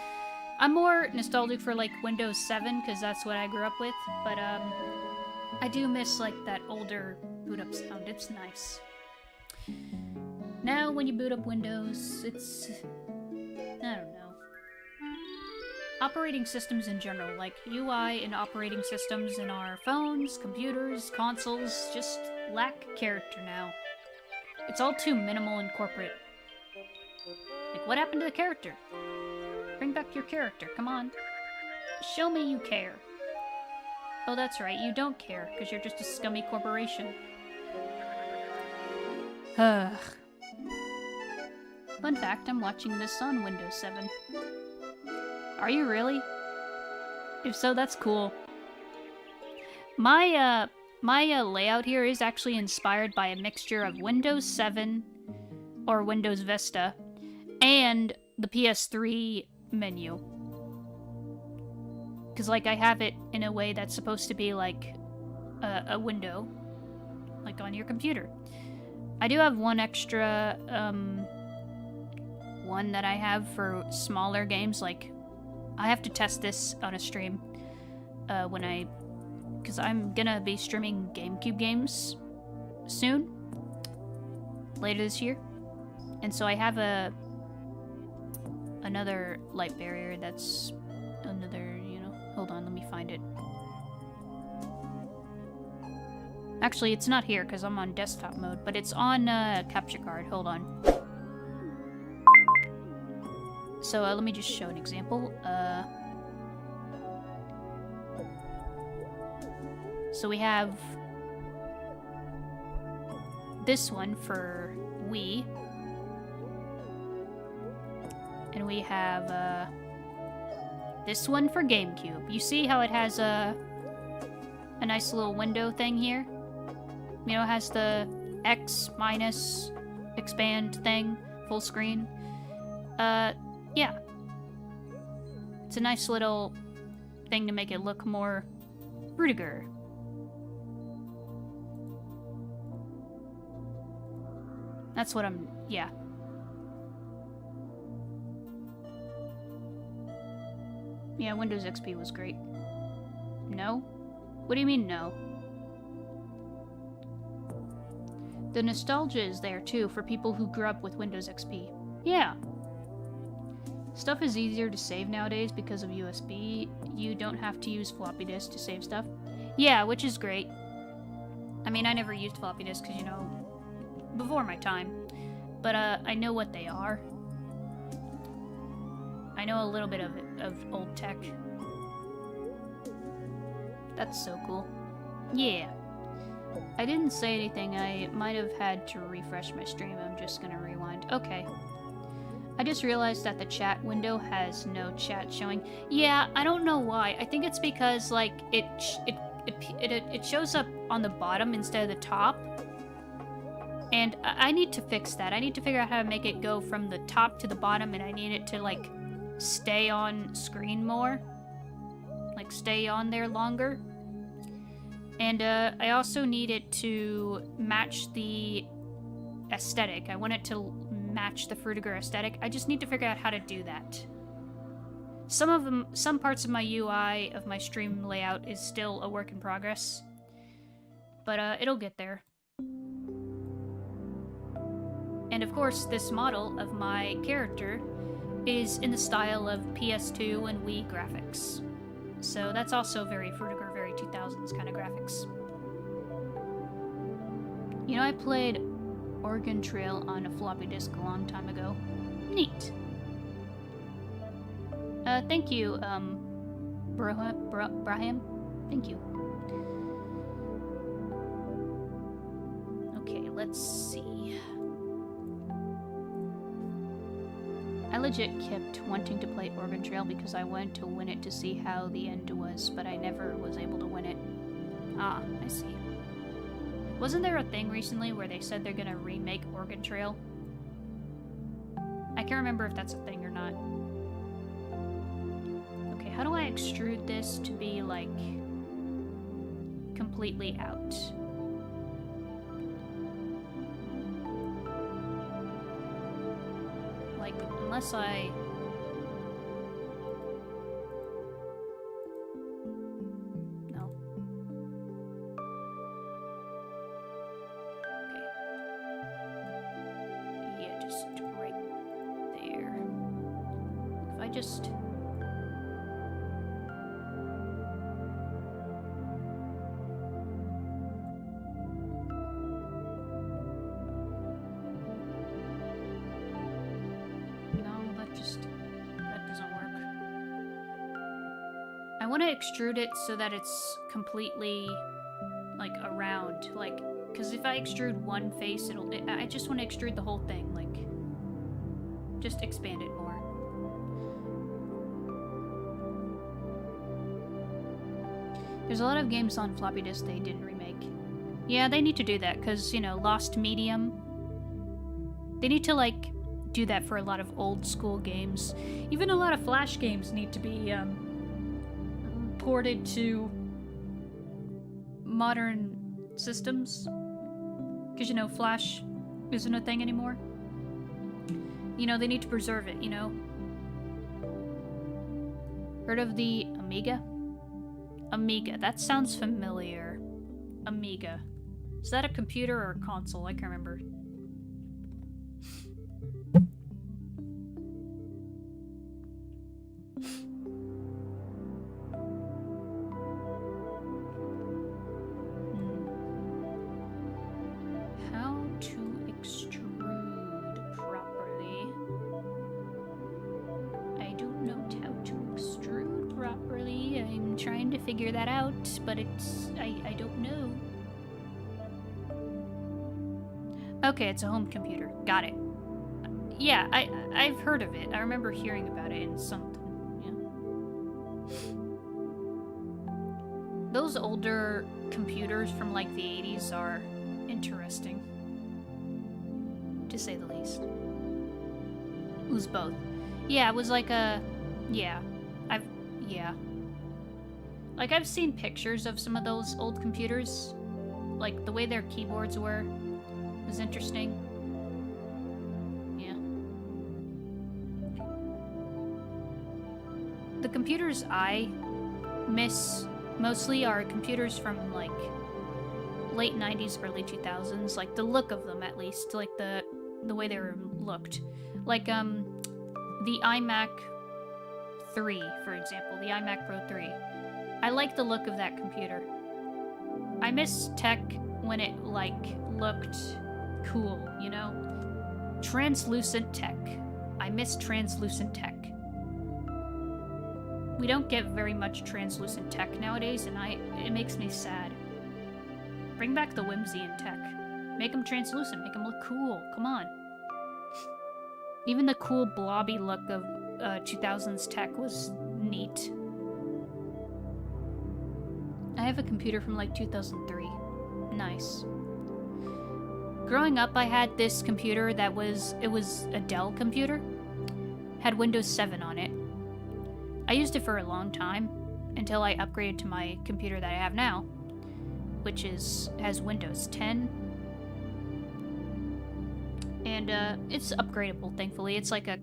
I'm more nostalgic for like Windows 7 because that's what I grew up with, but I do miss like that older boot up sound. It's nice. Now when you boot up Windows, it's I don't know. Operating systems in general, like UI and operating systems in our phones, computers, consoles, just lack character now. It's all too minimal and corporate. Like, what happened to the character? Bring back your character, come on. Show me you care. Oh, that's right, you don't care, because you're just a scummy corporation. Ugh. Fun fact, I'm watching this on Windows 7. Are you really? If so, that's cool. My layout here is actually inspired by a mixture of Windows 7 or Windows Vista and the PS3 menu. Because, like, I have it in a way that's supposed to be like a window, like on your computer. I do have one extra one that I have for smaller games, like I have to test this on a stream because I'm gonna be streaming GameCube games soon, later this year, and so I have another light barrier that's another, you know, hold on, let me find it. Actually, it's not here because I'm on desktop mode, but it's on capture card. Hold on. So let me just show an example. So we have this one for Wii. And we have this one for GameCube. You see how it has a nice little window thing here? You know, it has the X minus expand thing, full screen. Yeah. It's a nice little thing to make it look more fruitiger. That's what I'm, yeah. Yeah, Windows XP was great. No? What do you mean, no? The nostalgia is there, too, for people who grew up with Windows XP. Yeah. Stuff is easier to save nowadays because of USB. You don't have to use floppy disk to save stuff. Yeah, which is great. I mean, I never used floppy disk because, you know, before my time. But, I know what they are. I know a little bit of old tech. That's so cool. Yeah. I didn't say anything. I might have had to refresh my stream. I'm just gonna rewind. Okay. I just realized that the chat window has no chat showing. Yeah, I don't know why. I think it's because, like, it shows up on the bottom instead of the top. And I need to fix that. I need to figure out how to make it go from the top to the bottom, and I need it to, like, stay on screen more. Like, stay on there longer. And I also need it to match the aesthetic. I want it to match the Fruitiger aesthetic. I just need to figure out how to do that. Some parts of my UI, of my stream layout, is still a work in progress. But it'll get there. And of course, this model of my character is in the style of PS2 and Wii graphics. So that's also very Fruitiger, very 2000s kind of graphics. You know, I played Oregon Trail on a floppy disk a long time ago. Neat. Thank you, Braham. Thank you. Okay, let's see. I legit kept wanting to play Oregon Trail because I wanted to win it to see how the end was, but I never was able to win it. Ah, I see. Wasn't there a thing recently where they said they're gonna remake Oregon Trail? I can't remember if that's a thing or not. Okay, how do I extrude this to be, like, completely out? Like, unless I... No. Okay. Yeah, just right there. If I just... that doesn't work. I want to extrude it so that it's completely, like, around, like, because if I extrude one face, I just want to extrude the whole thing, like, just expand it more. There's a lot of games on floppy disk they didn't remake. Yeah, they need to do that, because, you know, Lost Medium, they need to, like, do that for a lot of old school games. Even a lot of Flash games need to be ported to modern systems. Because, you know, Flash isn't a thing anymore. You know, they need to preserve it, you know? Heard of the Amiga? Amiga, that sounds familiar. Amiga. Is that a computer or a console? I can't remember. How to extrude properly? I don't know how to extrude properly. I'm trying to figure that out, but I don't know. Okay, it's a home computer. Got it. Yeah, I've heard of it. I remember hearing about it in something. Yeah. Those older computers from like the 80s are interesting, to say the least. It was both. Yeah, it was like a... Yeah. Yeah. Like, I've seen pictures of some of those old computers. Like, the way their keyboards were was interesting. Yeah. The computers I miss mostly are computers from, like, late 90s, early 2000s. Like, the look of them, at least. Like, the way they were looked. Like, the iMac 3, for example. The iMac Pro 3. I like the look of that computer. I miss tech when it, like, looked cool, you know? Translucent tech. I miss translucent tech. We don't get very much translucent tech nowadays, and it makes me sad. Bring back the whimsy in tech. Make them translucent, make them look cool, come on. Even the cool blobby look of 2000s tech was neat. I have a computer from like 2003. Nice. Growing up, I had this computer that was a Dell computer. Had Windows 7 on it. I used it for a long time until I upgraded to my computer that I have now, which has Windows 10. And it's upgradable, thankfully. It's like a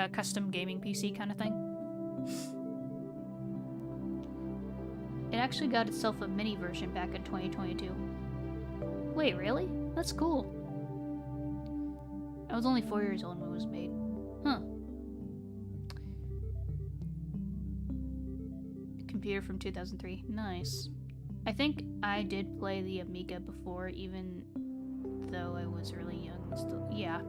custom gaming PC kind of thing. It actually got itself a mini version back in 2022. Wait, really? That's cool. I was only 4 years old when it was made. Huh. Computer from 2003. Nice. I think I did play the Amiga before, even though I was really young and still... Yeah.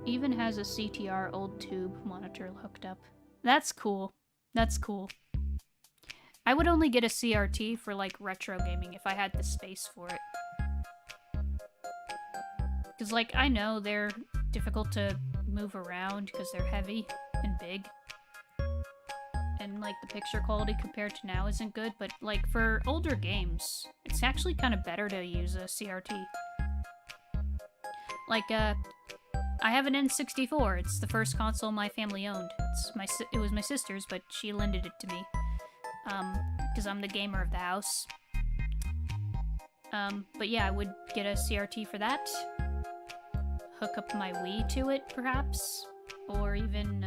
Even has a CTR old tube monitor hooked up. That's cool. That's cool. I would only get a CRT for, like, retro gaming if I had the space for it. Because, like, I know they're difficult to move around because they're heavy and big. And, like, the picture quality compared to now isn't good, but, like, for older games, it's actually kind of better to use a CRT. Like, I have an N64. It's the first console my family owned. It was my sister's, but she lended it to me. Because I'm the gamer of the house. But yeah, I would get a CRT for that. Hook up my Wii to it, perhaps. Or even,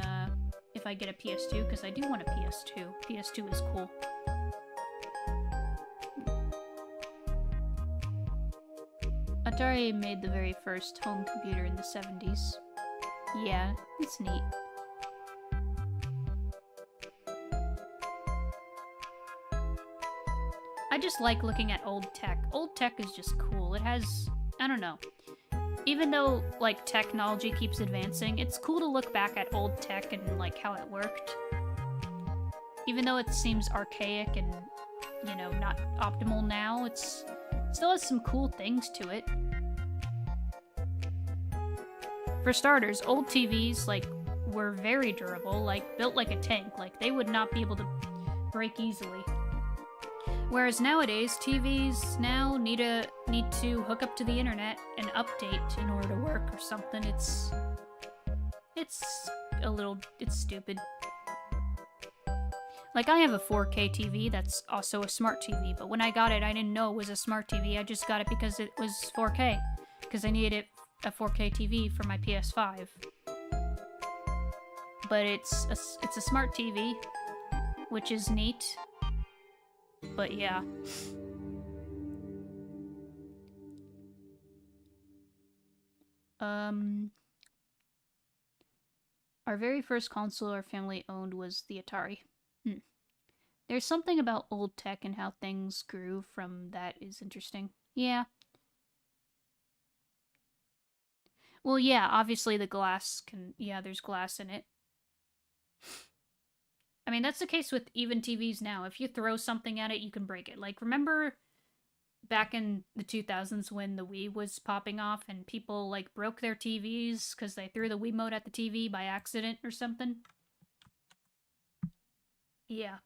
if I get a PS2, because I do want a PS2. PS2 is cool. Atari made the very first home computer in the 70s. Yeah, it's neat. I just like looking at old tech. Old tech is just cool. It has... I don't know. Even though, like, technology keeps advancing, it's cool to look back at old tech and, like, how it worked. Even though it seems archaic and, you know, not optimal now, it still has some cool things to it. For starters, old TVs, like, were very durable, like, built like a tank. Like, they would not be able to break easily. Whereas nowadays, TVs now need to hook up to the internet and update in order to work or something. It's stupid. Like, I have a 4K TV that's also a smart TV, but when I got it, I didn't know it was a smart TV. I just got it because it was 4K, because I needed a 4K TV for my PS5. But it's a smart TV, which is neat. But yeah. Our very first console our family owned was the Atari. There's something about old tech and how things grew from that is interesting. Yeah. Well, yeah, obviously the glass can... Yeah, there's glass in it. I mean, that's the case with even TVs now. If you throw something at it, you can break it. Like, remember back in the 2000s when the Wii was popping off and people like broke their TVs because they threw the Wiimote at the TV by accident or something. Yeah.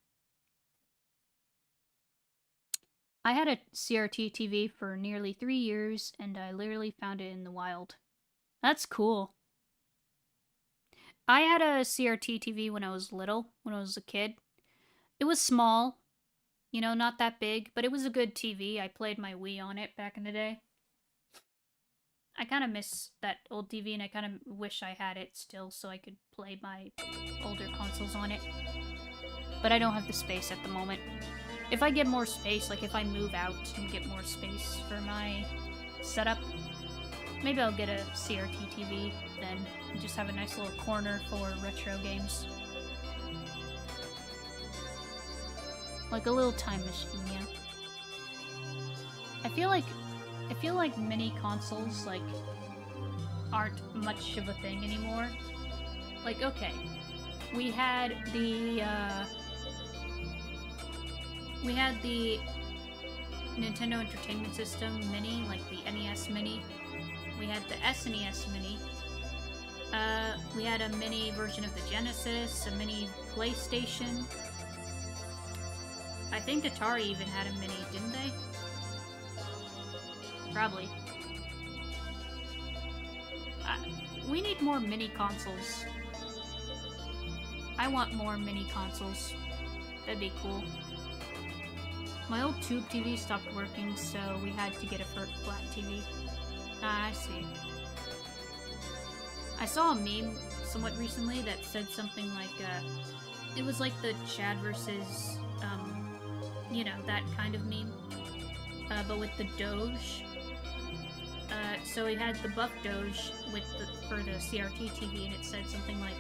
I had a CRT TV for nearly 3 years and I literally found it in the wild. That's cool. I had a CRT TV when I was little, when I was a kid. It was small, you know, not that big, but it was a good TV. I played my Wii on it back in the day. I kind of miss that old TV and I kind of wish I had it still so I could play my older consoles on it. But I don't have the space at the moment. If I get more space, like if I move out and get more space for my setup, maybe I'll get a CRT TV then and just have a nice little corner for retro games. Like a little time machine, yeah. I feel like mini consoles like aren't much of a thing anymore. Like, okay, we had the Nintendo Entertainment System Mini, like the NES Mini. We had the SNES Mini. We had a mini version of the Genesis, a mini PlayStation. I think Atari even had a mini, didn't they? Probably. We need more mini consoles. I want more mini consoles. That'd be cool. My old tube TV stopped working, so we had to get a flat TV. Ah, I see. I saw a meme somewhat recently that said something like, it was like the Chad versus, you know, that kind of meme, but with the Doge. So we had the buff Doge for the CRT TV, and it said something like,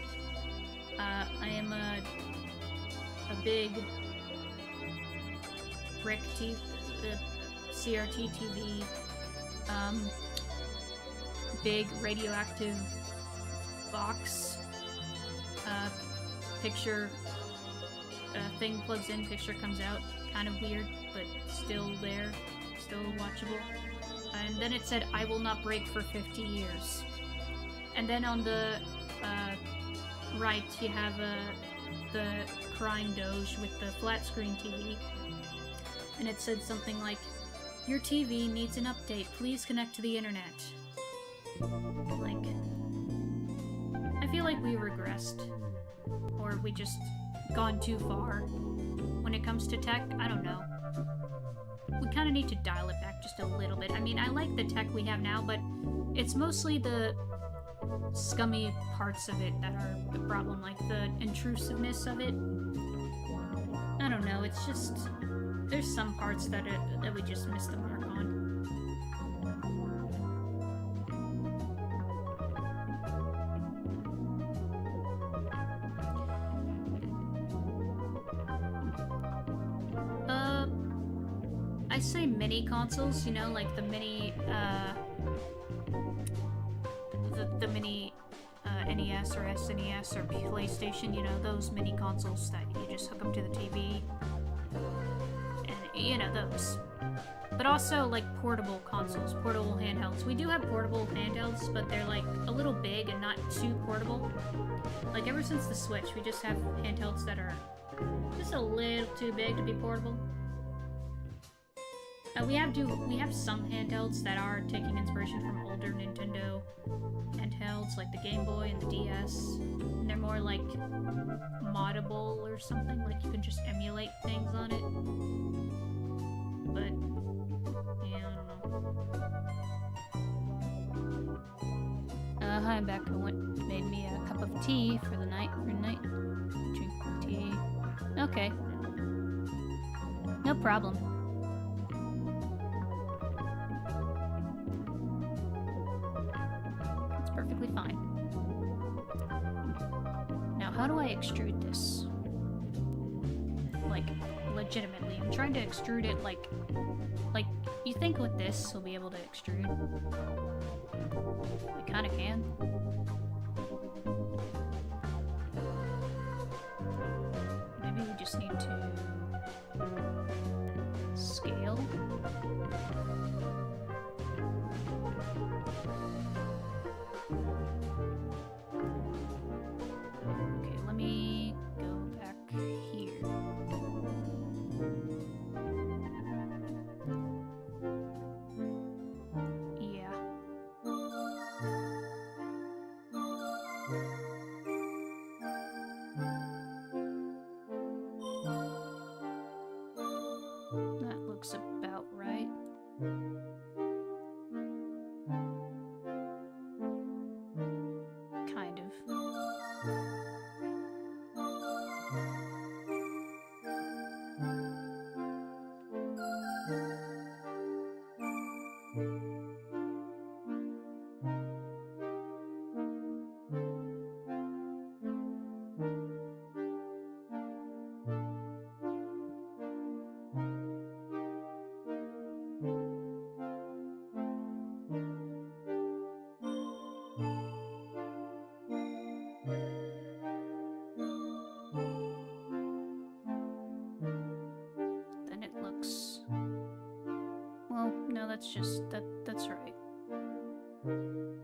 I am a big brick TV, CRT TV, big radioactive box, picture, thing plugs in, picture comes out, kind of weird, but still there, still watchable. And then it said, I will not break for 50 years. And then on the right, you have the crying Doge with the flat screen TV. And it said something like, your TV needs an update. Please connect to the internet. Like, I feel like we regressed. Or we just gone too far. When it comes to tech, I don't know. We kind of need to dial it back just a little bit. I mean, I like the tech we have now, but it's mostly the scummy parts of it that are the problem, like the intrusiveness of it. I don't know, it's just... There's some parts that we just missed the mark on. I say mini consoles, you know, like the mini, the mini NES or SNES or PlayStation, you know, those mini consoles that you just hook them to the TV. You know, those. But also, like, portable consoles, portable handhelds. We do have portable handhelds, but they're, like, a little big and not too portable. Like, ever since the Switch, we just have handhelds that are just a little too big to be portable. We have some handhelds that are taking inspiration from older Nintendo handhelds, like the Game Boy and the DS. And they're more, like, moddable or something, like you can just emulate things on it. But, yeah, I don't know. Hi, I'm back. I made me a cup of tea for the night. Drink tea. Okay. No problem. It's perfectly fine. Now, how do I extrude this? Like, legitimately. I'm trying to extrude it like, you think with this we'll be able to extrude? We kinda can. Maybe we just need to scale that's just that's right.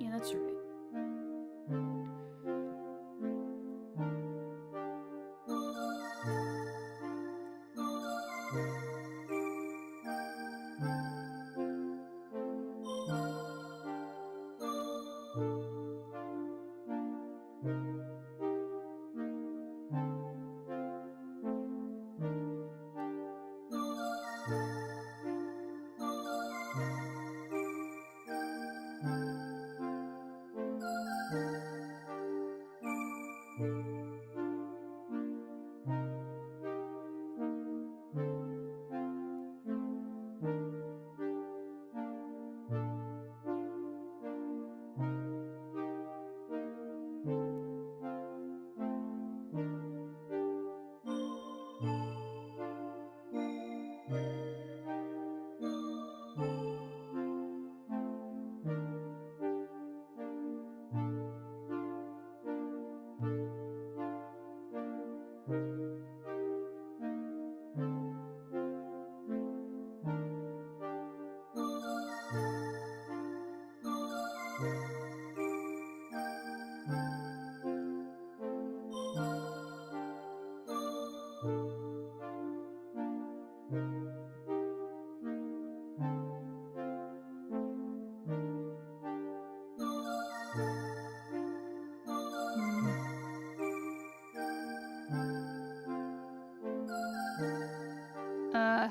Yeah, that's right.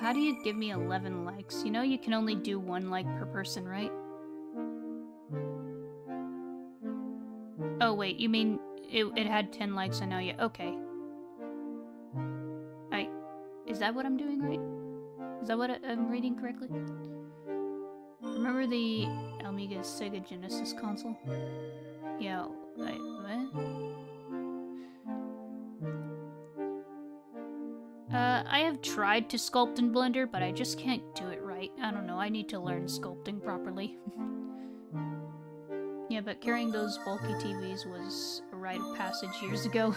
How do you give me 11 likes? You know you can only do 1 like per person, right? Oh wait, you mean it had 10 likes and now yeah, okay. Is that what I'm doing right? Is that what I'm reading correctly? Remember the Amiga Sega Genesis console? Yeah, what? I have tried to sculpt in Blender, but I just can't do it right. I don't know, I need to learn sculpting properly. Yeah, but carrying those bulky TVs was a rite of passage years ago.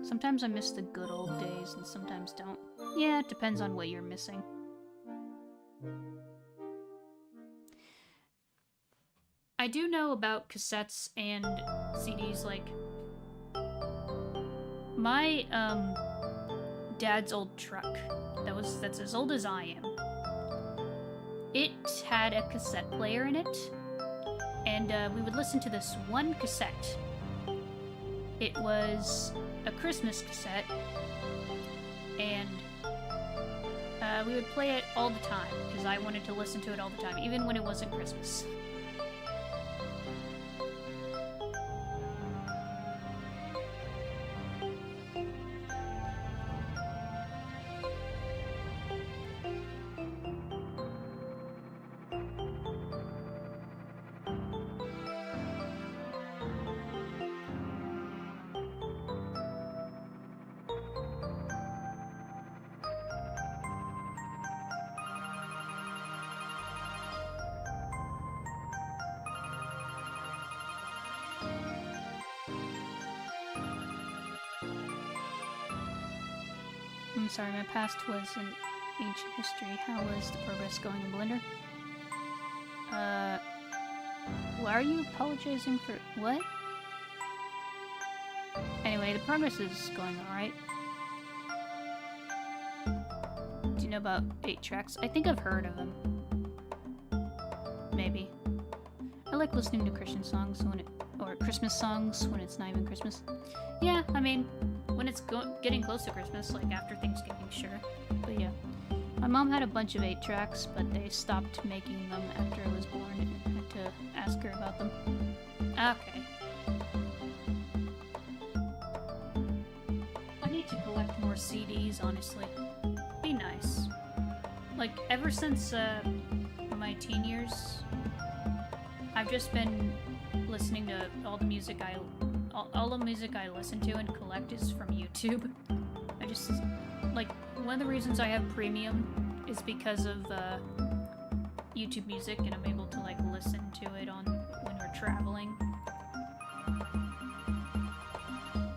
Sometimes I miss the good old days, and sometimes don't. Yeah, it depends on what you're missing. I do know about cassettes and CDs, like... My, dad's old truck, that's as old as I am, it had a cassette player in it, and, we would listen to this one cassette. It was a Christmas cassette, and, we would play it all the time, because I wanted to listen to it all the time, even when it wasn't Christmas. I'm sorry, my past was an ancient history. How was the progress going in Blender? Why are you apologizing for... what? Anyway, the progress is going alright. Do you know about 8-tracks? I think I've heard of them. Maybe. I like listening to Christian songs when it... or Christmas songs when it's not even Christmas. Yeah, I mean... when it's getting close to Christmas, like after Thanksgiving, sure. But yeah. My mom had a bunch of 8-tracks, but they stopped making them after I was born and I had to ask her about them. Okay. I need to collect more CDs, honestly. Be nice. Like, ever since, my teen years, I've just been listening to all the music all the music I listen to and collect is from YouTube. I just, like, one of the reasons I have premium is because of, YouTube Music, and I'm able to, like, listen to it when we're traveling.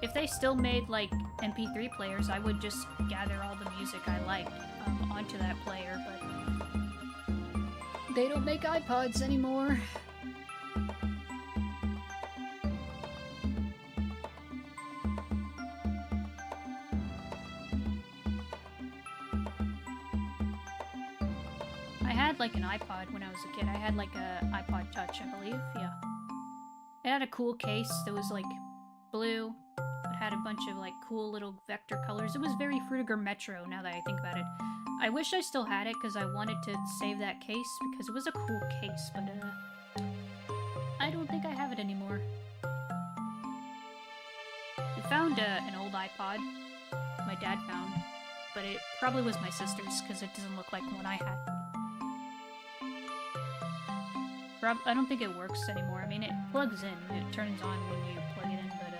If they still made, like, MP3 players, I would just gather all the music I liked onto that player, but they don't make iPods anymore. I had like an iPod when I was a kid. I had like a iPod Touch, I believe, yeah. It had a cool case that was like blue. It had a bunch of like cool little vector colors. It was very Frutiger Metro now that I think about it. I wish I still had it because I wanted to save that case because it was a cool case, but I don't think I have it anymore. I found an old iPod my dad found, but it probably was my sister's because it doesn't look like one I had. I don't think it works anymore. I mean, it plugs in. It turns on when you plug it in, but,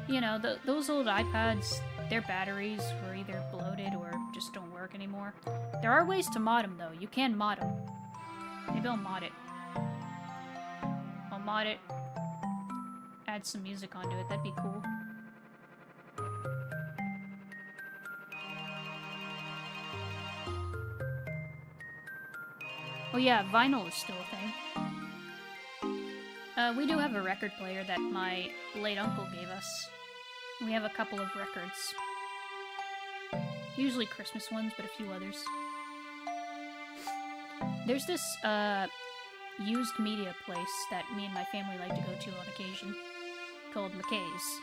you know, those old iPods, their batteries were either bloated or just don't work anymore. There are ways to mod them, though. You can mod them. Maybe I'll mod it. I'll mod it. Add some music onto it. That'd be cool. Oh yeah, vinyl is still a thing. We do have a record player that my late uncle gave us. We have a couple of records. Usually Christmas ones, but a few others. There's this, used media place that me and my family like to go to on occasion, called McKay's.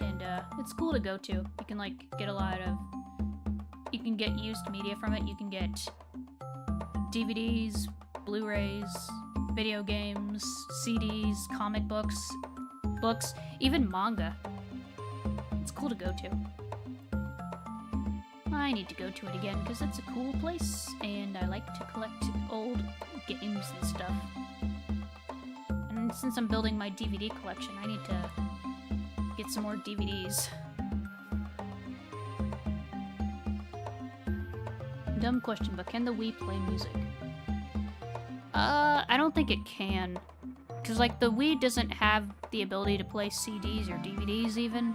And, it's cool to go to. You can, like, get a lot of... You can get used media from it. You can get DVDs, Blu-rays, video games, CDs, comic books, even manga. It's cool to go to. I need to go to it again because it's a cool place and I like to collect old games and stuff. And since I'm building my DVD collection, I need to get some more DVDs. Dumb question, but can the Wii play music? I don't think it can. Because, like, the Wii doesn't have the ability to play CDs or DVDs, even.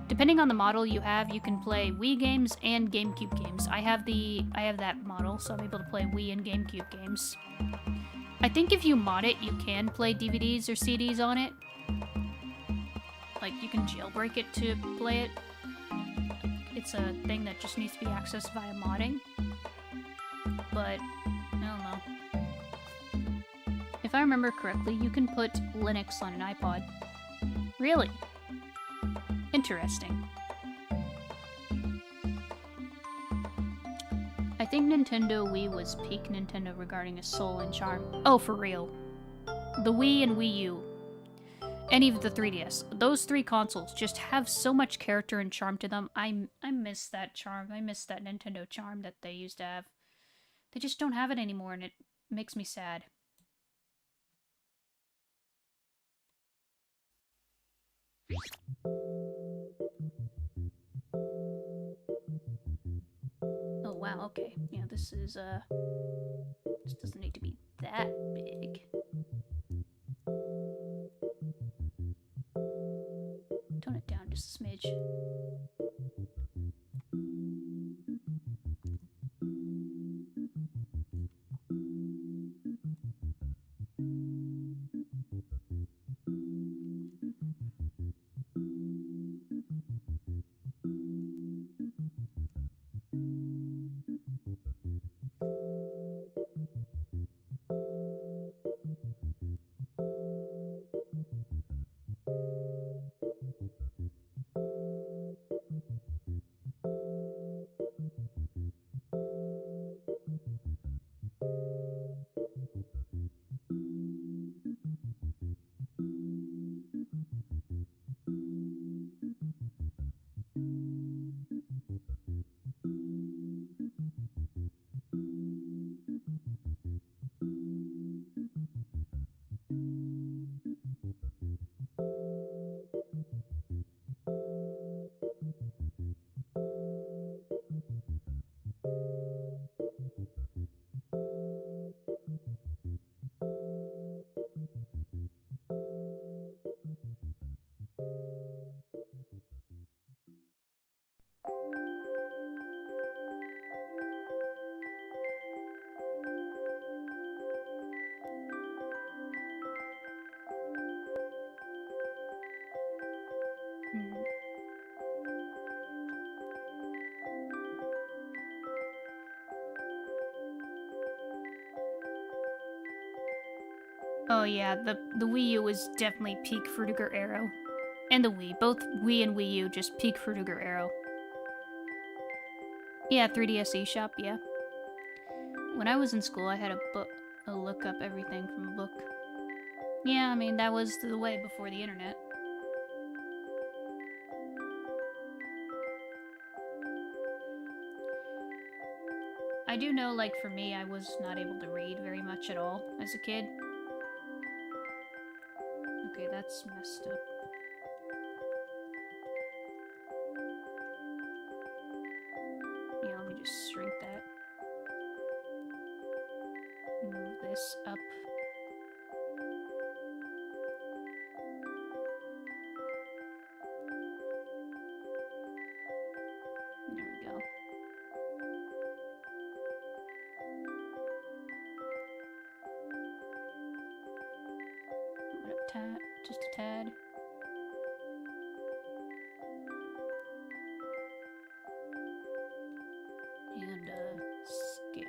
Depending on the model you have, you can play Wii games and GameCube games. I have that model, so I'm able to play Wii and GameCube games. I think if you mod it, you can play DVDs or CDs on it. Like, you can jailbreak it to play it. It's a thing that just needs to be accessed via modding. But, I don't know. If I remember correctly, you can put Linux on an iPod. Really? Interesting. I think Nintendo Wii was peak Nintendo regarding its soul and charm. Oh, for real. The Wii and Wii U. Any of the 3DS. Those three consoles just have so much character and charm to them. I miss that charm. I miss that Nintendo charm that they used to have. They just don't have it anymore, and it makes me sad. Oh, wow, okay. Yeah, this is, this doesn't need to be that big. Tone it down just a smidge. yeah, the Wii U was definitely peak Fruitiger Arrow. And the Wii. Both Wii and Wii U just peak Fruitiger Arrow. Yeah, 3DS eShop, yeah. When I was in school, I had a look up everything from a book. Yeah, I mean, that was the way before the internet. I do know, like, for me, I was not able to read very much at all as a kid. Okay, that's messed up. Yeah, let me just shrink that. Move this up. There we go. Move it up just a tad. And scale it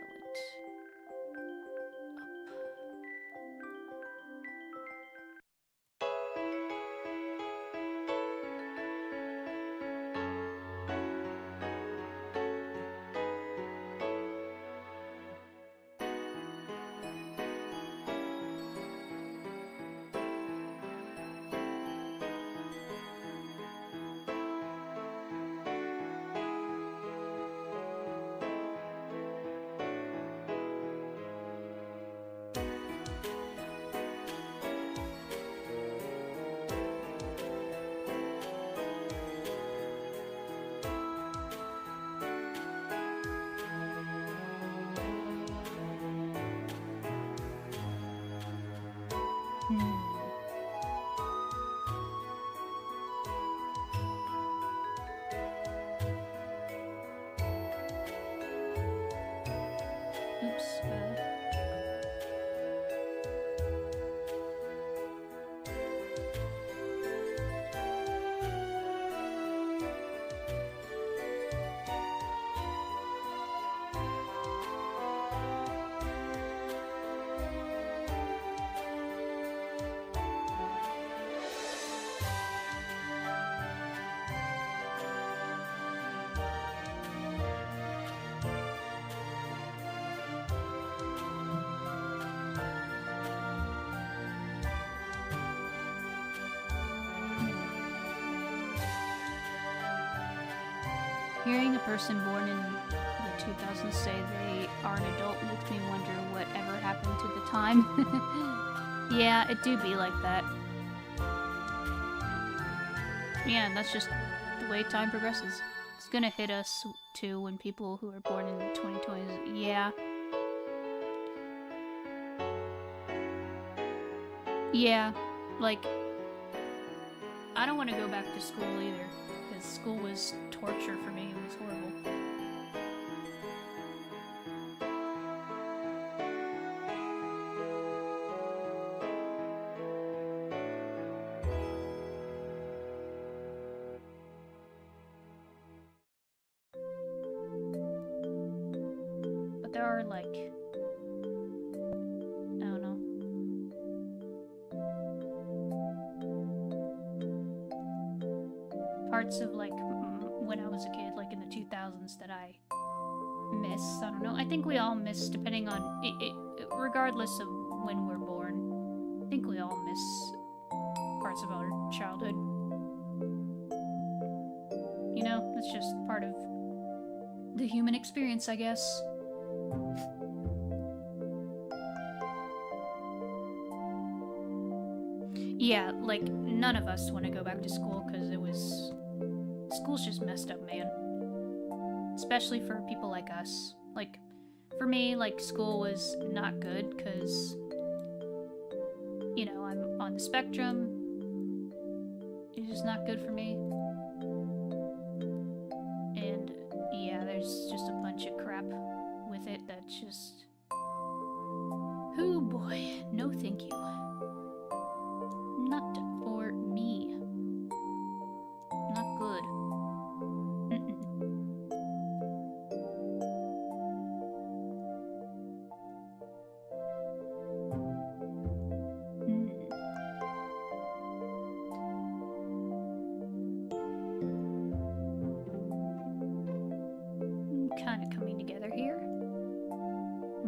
Oops. Hearing a person born in the 2000s say they are an adult makes me wonder whatever happened to the time. Yeah, it do be like that. Yeah, and that's just the way time progresses. It's gonna hit us too when people who are born in the 2020s. Yeah. Yeah, like, I don't want to go back to school either, because school was torture for me. It was horrible. But there are, like, I don't know. Parts of, like, when I was a kid, like in the 2000s, that I miss. I don't know. I think we all miss, depending on regardless of when we're born. I think we all miss parts of our childhood. You know, it's just part of the human experience, I guess. Yeah, like, none of us want to go back to school because it was... School's just messed up, man. Especially for people like us. Like, for me, like, school was not good because, you know, I'm on the spectrum. It's just not good for me. And, yeah, there's just a bunch of crap with it that's just... Oh boy, no thank you. Not for me. Not good.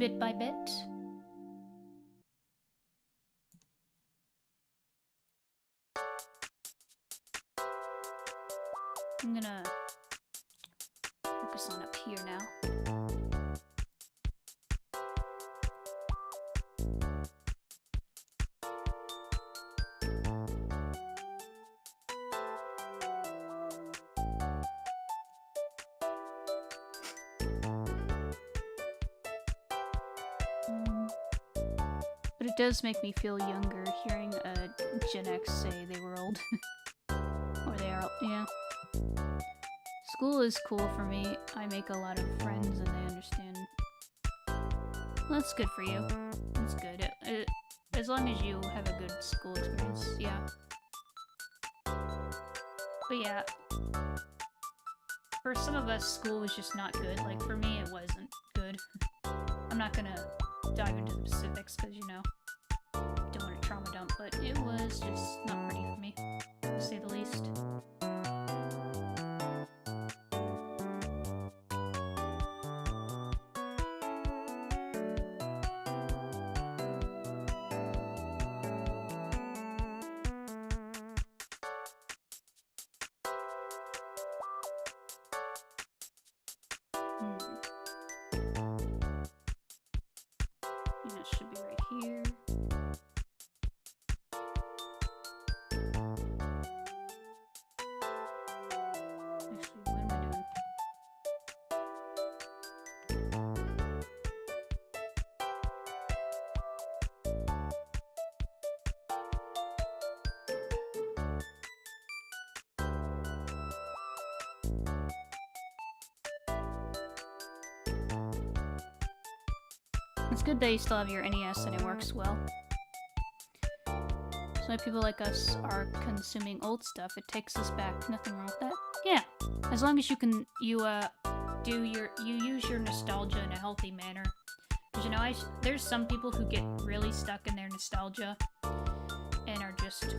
bit by bit. I'm gonna focus on up here now. But it does make me feel younger hearing a Gen X say they were old. Or they are, yeah. School is cool for me. I make a lot of friends and they understand. Well, that's good for you. That's good. As long as you have a good school experience, yeah. But yeah, for some of us, school was just not good. Like, for me, it wasn't good. I'm not gonna dive into the specifics, because, you know, don't want to trauma dump, but it was just not pretty for me, to say the least. Yeah, it should be right here. Actually, what am I doing? It's good that you still have your NES and it works well. So many people like us are consuming old stuff. It takes us back. Nothing wrong with that. Yeah, as long as you can, you use your nostalgia in a healthy manner. Because, you know, there's some people who get really stuck in their nostalgia and are just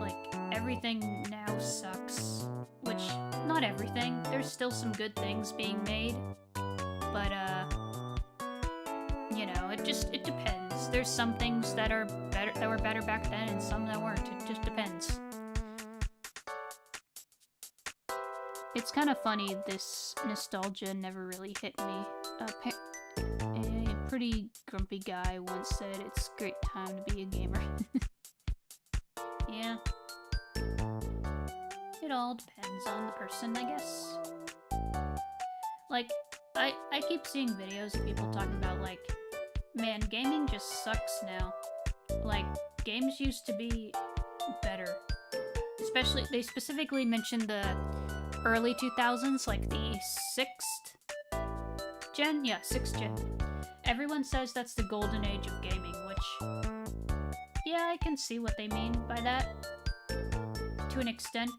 like, everything now sucks. Which, not everything. There's still some good things being made, but you know, it depends. There's some things that were better back then, and some that weren't. It just depends. It's kind of funny, this nostalgia never really hit me. A pretty grumpy guy once said, "It's a great time to be a gamer." Yeah. It all depends on the person, I guess. Like, I keep seeing videos of people talking about, like, man, gaming just sucks now. Like, games used to be better. Especially, they specifically mentioned the early 2000s, like the 6th gen? Yeah, 6th gen. Everyone says that's the golden age of gaming, which, yeah, I can see what they mean by that, to an extent.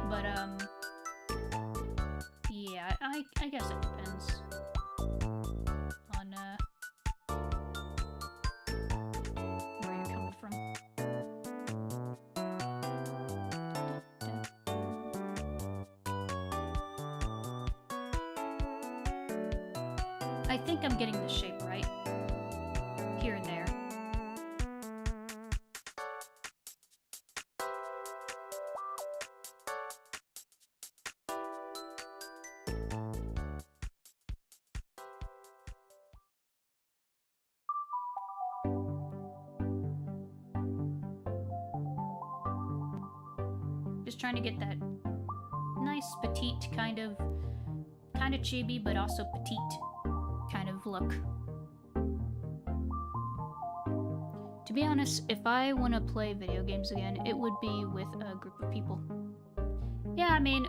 But, yeah, I guess it depends on, where you're coming from. I think I'm getting the shape right, here and there. Just trying to get that nice petite kind of chibi, but also petite kind of look. To be honest, if I want to play video games again, it would be with a group of people. Yeah, I mean,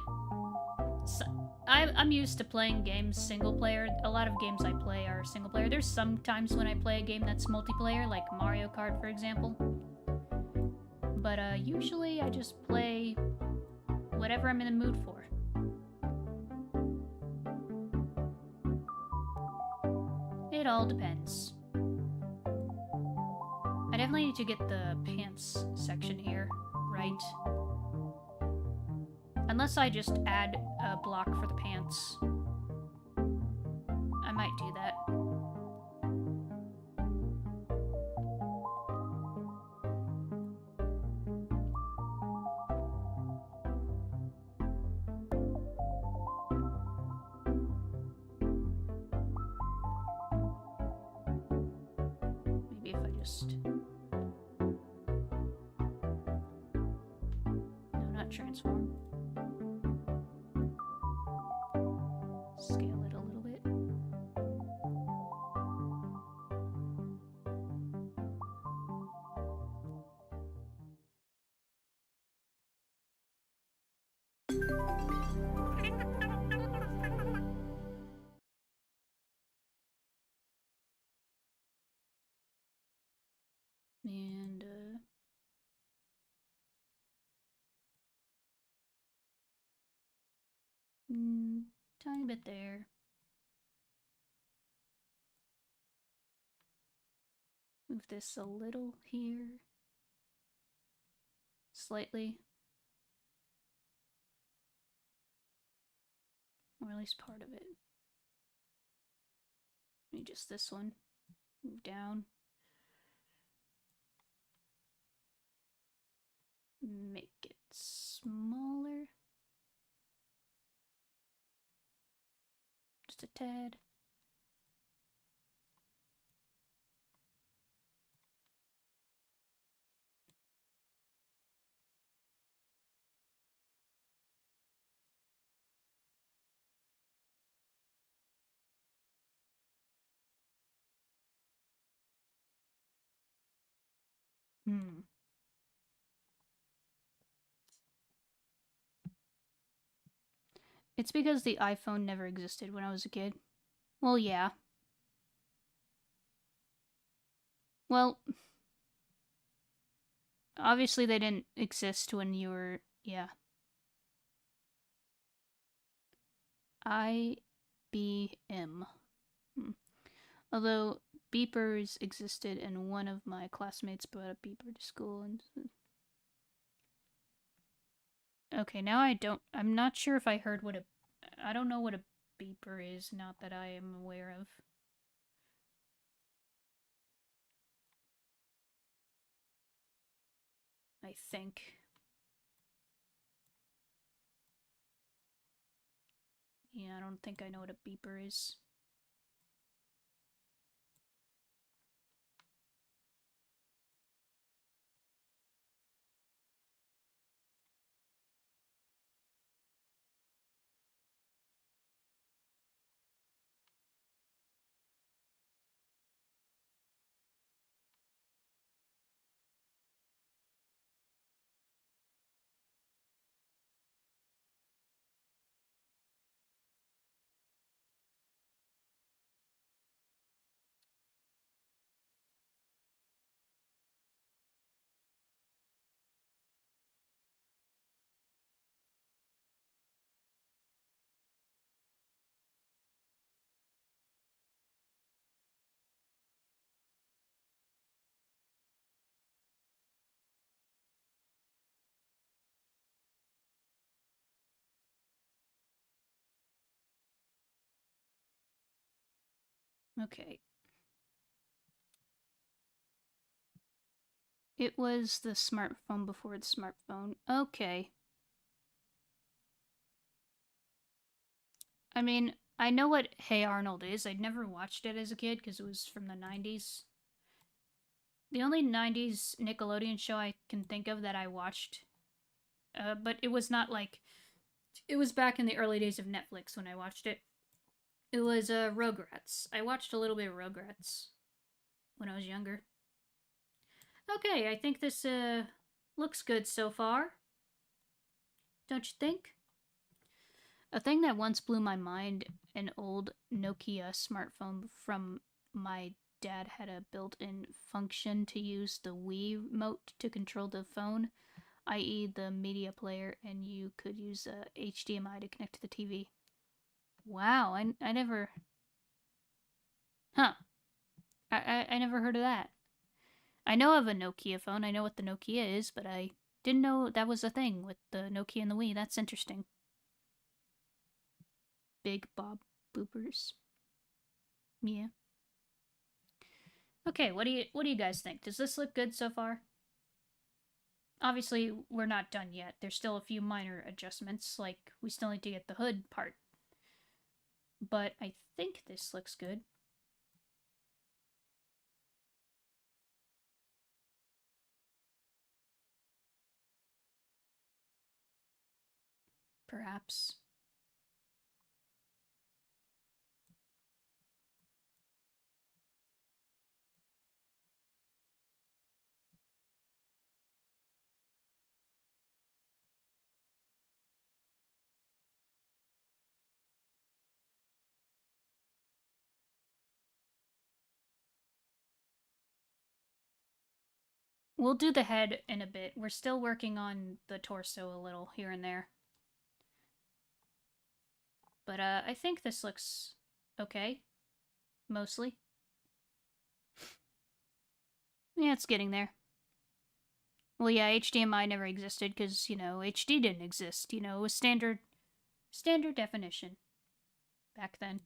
I'm used to playing games single player. A lot of games I play are single player. There's some times when I play a game that's multiplayer, like Mario Kart, for example. But usually I just play whatever I'm in the mood for. It all depends. I definitely need to get the pants section here right. Unless I just add a block for the pants. I might do that. Maybe if I just... No, not transform. Scale it a little bit. And, tiny bit there. Move this a little here. Slightly. Or at least part of it. Maybe just this one. Move down. Make it smaller. Just a tad. It's because the iPhone never existed when I was a kid. Well, yeah. Well, obviously they didn't exist when you were... Yeah. IBM. Although beepers existed and one of my classmates brought a beeper to school and... Okay, now I'm not sure if I heard what a... I don't know what a beeper is, not that I am aware of. I think. Yeah, I don't think I know what a beeper is. Okay. It was the smartphone before the smartphone. Okay. I mean, I know what Hey Arnold is. I'd never watched it as a kid because it was from the 90s. The only 90s Nickelodeon show I can think of that I watched, but it was not like... It was back in the early days of Netflix when I watched it. It was Rugrats. I watched a little bit of Rugrats when I was younger. Okay, I think this looks good so far. Don't you think? A thing that once blew my mind, an old Nokia smartphone from my dad had a built-in function to use the Wii remote to control the phone, i.e. the media player, and you could use a HDMI to connect to the TV. Wow, I never... Huh. I never heard of that. I know of a Nokia phone, I know what the Nokia is, but I Didn't know that was a thing with the Nokia and the Wii. That's interesting. Big Bob Boopers. Yeah. Okay, what do you guys think? Does this look good so far? Obviously, we're not done yet. There's still a few minor adjustments, like we still need to get the hood part. But I think this looks good. Perhaps. We'll do the head in a bit. We're still working on the torso a little here and there. But I think this looks okay. Mostly. Yeah, it's getting there. Well, yeah, HDMI never existed because, HD didn't exist. It was standard definition back then.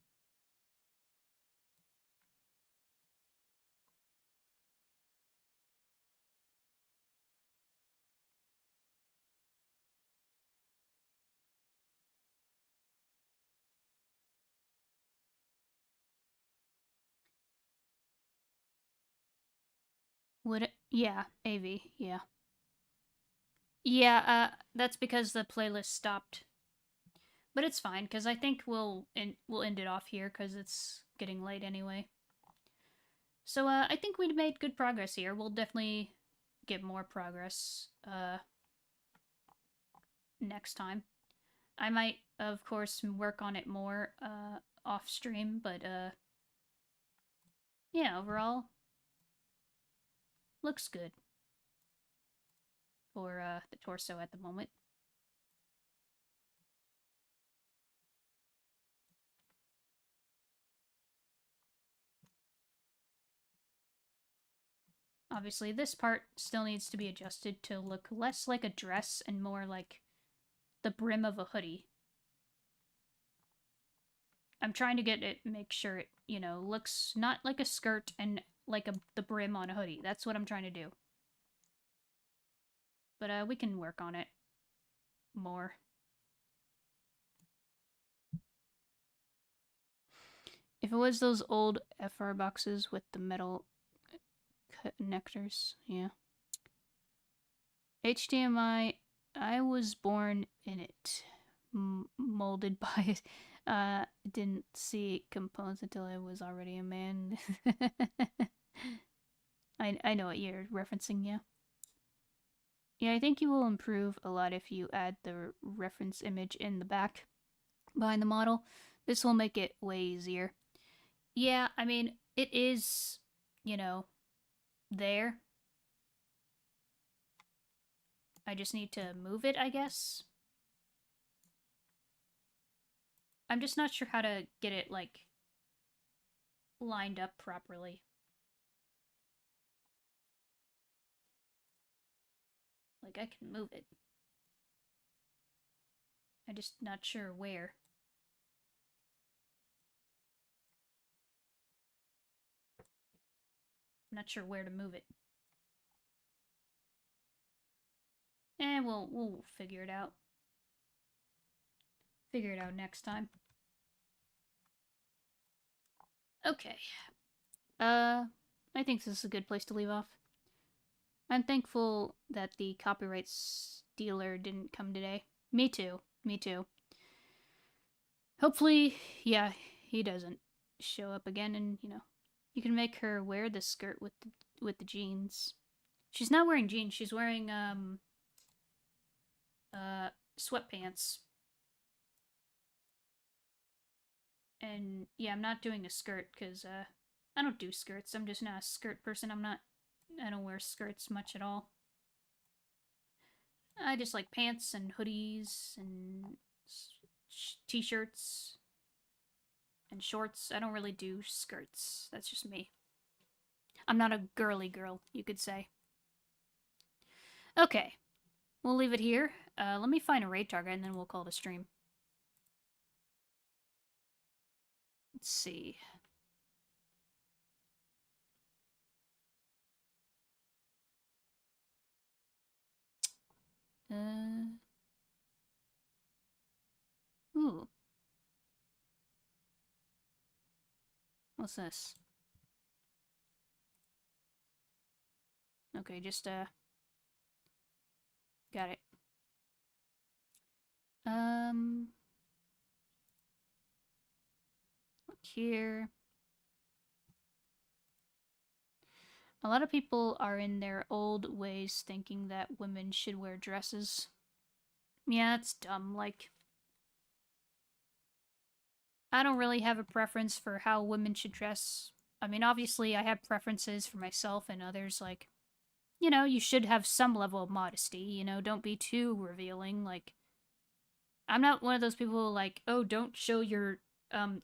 Would it? Yeah, AV, yeah. Yeah, that's because the playlist stopped. But it's fine, because I think we'll end it off here, because it's getting late anyway. So, I think we made good progress here. We'll definitely get more progress, next time. I might, of course, work on it more, off stream, but, yeah, overall, looks good for, the torso at the moment. Obviously, this part still needs to be adjusted to look less like a dress and more like the brim of a hoodie. I'm trying to make sure it, looks not like a skirt and like the brim on a hoodie. That's what I'm trying to do. But we can work on it more. If it was those old FR boxes with the metal connectors, yeah. HDMI, I was born in it, molded by it. Didn't see components until I was already a man. I know what you're referencing, yeah. Yeah, I think you will improve a lot if you add the reference image in the back behind the model. This will make it way easier. Yeah, I mean, it is, there. I just need to move it, I guess. I'm just not sure how to get it, like, lined up properly. Like, I can move it. I'm just not sure where. I'm not sure where to move it. And we'll figure it out. Figure it out next time. Okay. I think this is a good place to leave off. I'm thankful that the copyright stealer didn't come today. Me too. Me too. Hopefully, yeah, he doesn't show up again, and you can make her wear the skirt with the jeans. She's not wearing jeans. She's wearing sweatpants. And yeah, I'm not doing a skirt because I don't do skirts. I'm just not a skirt person. I don't wear skirts much at all. I just like pants and hoodies and t-shirts and shorts. I don't really do skirts. That's just me. I'm not a girly girl, you could say. Okay. we'll leave it here. Let me find a raid target and then we'll call the stream. Let's see. Ooh. What's this? Okay, just, got it. Look here. A lot of people are in their old ways thinking that women should wear dresses. Yeah, it's dumb. Like, I don't really have a preference for how women should dress. I mean, obviously, I have preferences for myself and others. Like, you know, you should have some level of modesty. You know, don't be too revealing. Like, I'm not one of those people who, like, oh, don't show your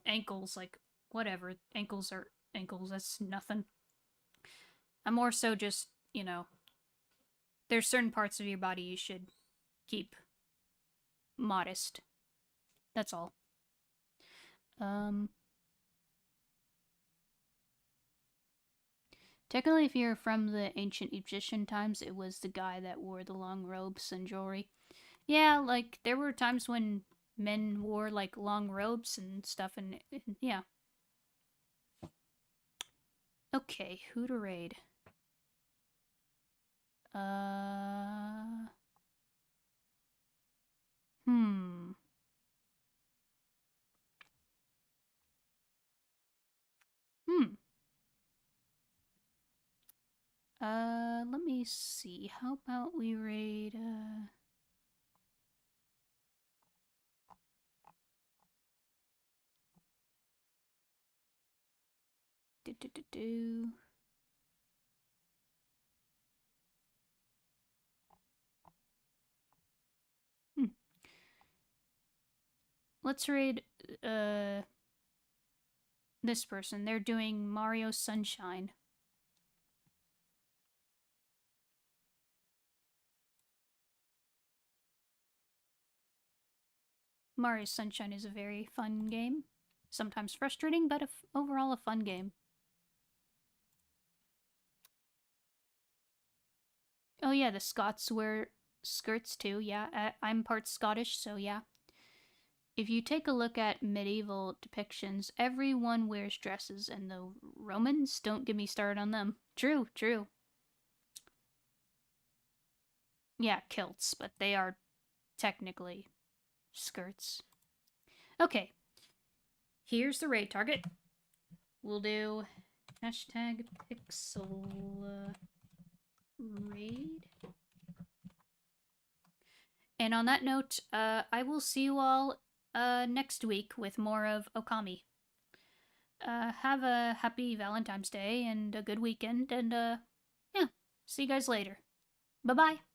ankles. Like, whatever. Ankles are ankles. That's nothing. I'm more so just, you know, there's certain parts of your body you should keep modest. That's all. Technically, if you're from the ancient Egyptian times, it was the guy that wore the long robes and jewelry. Yeah, like, there were times when men wore, like, long robes and stuff, and yeah. Okay, who to raid? Hmm. Let me see. How about we raid, do do do do. Let's raid, this person. They're doing Mario Sunshine. Mario Sunshine is a very fun game. Sometimes frustrating, but overall a fun game. Oh yeah, the Scots wear skirts too, yeah. I'm part Scottish, so yeah. If you take a look at medieval depictions, everyone wears dresses, and the Romans, don't get me started on them. True, true. Yeah, kilts, but they are technically skirts. Okay. Here's the raid target. We'll do hashtag pixel raid. And on that note, I will see you all next week with more of Okami. Have a happy Valentine's Day and a good weekend, and yeah, see you guys later. Bye bye.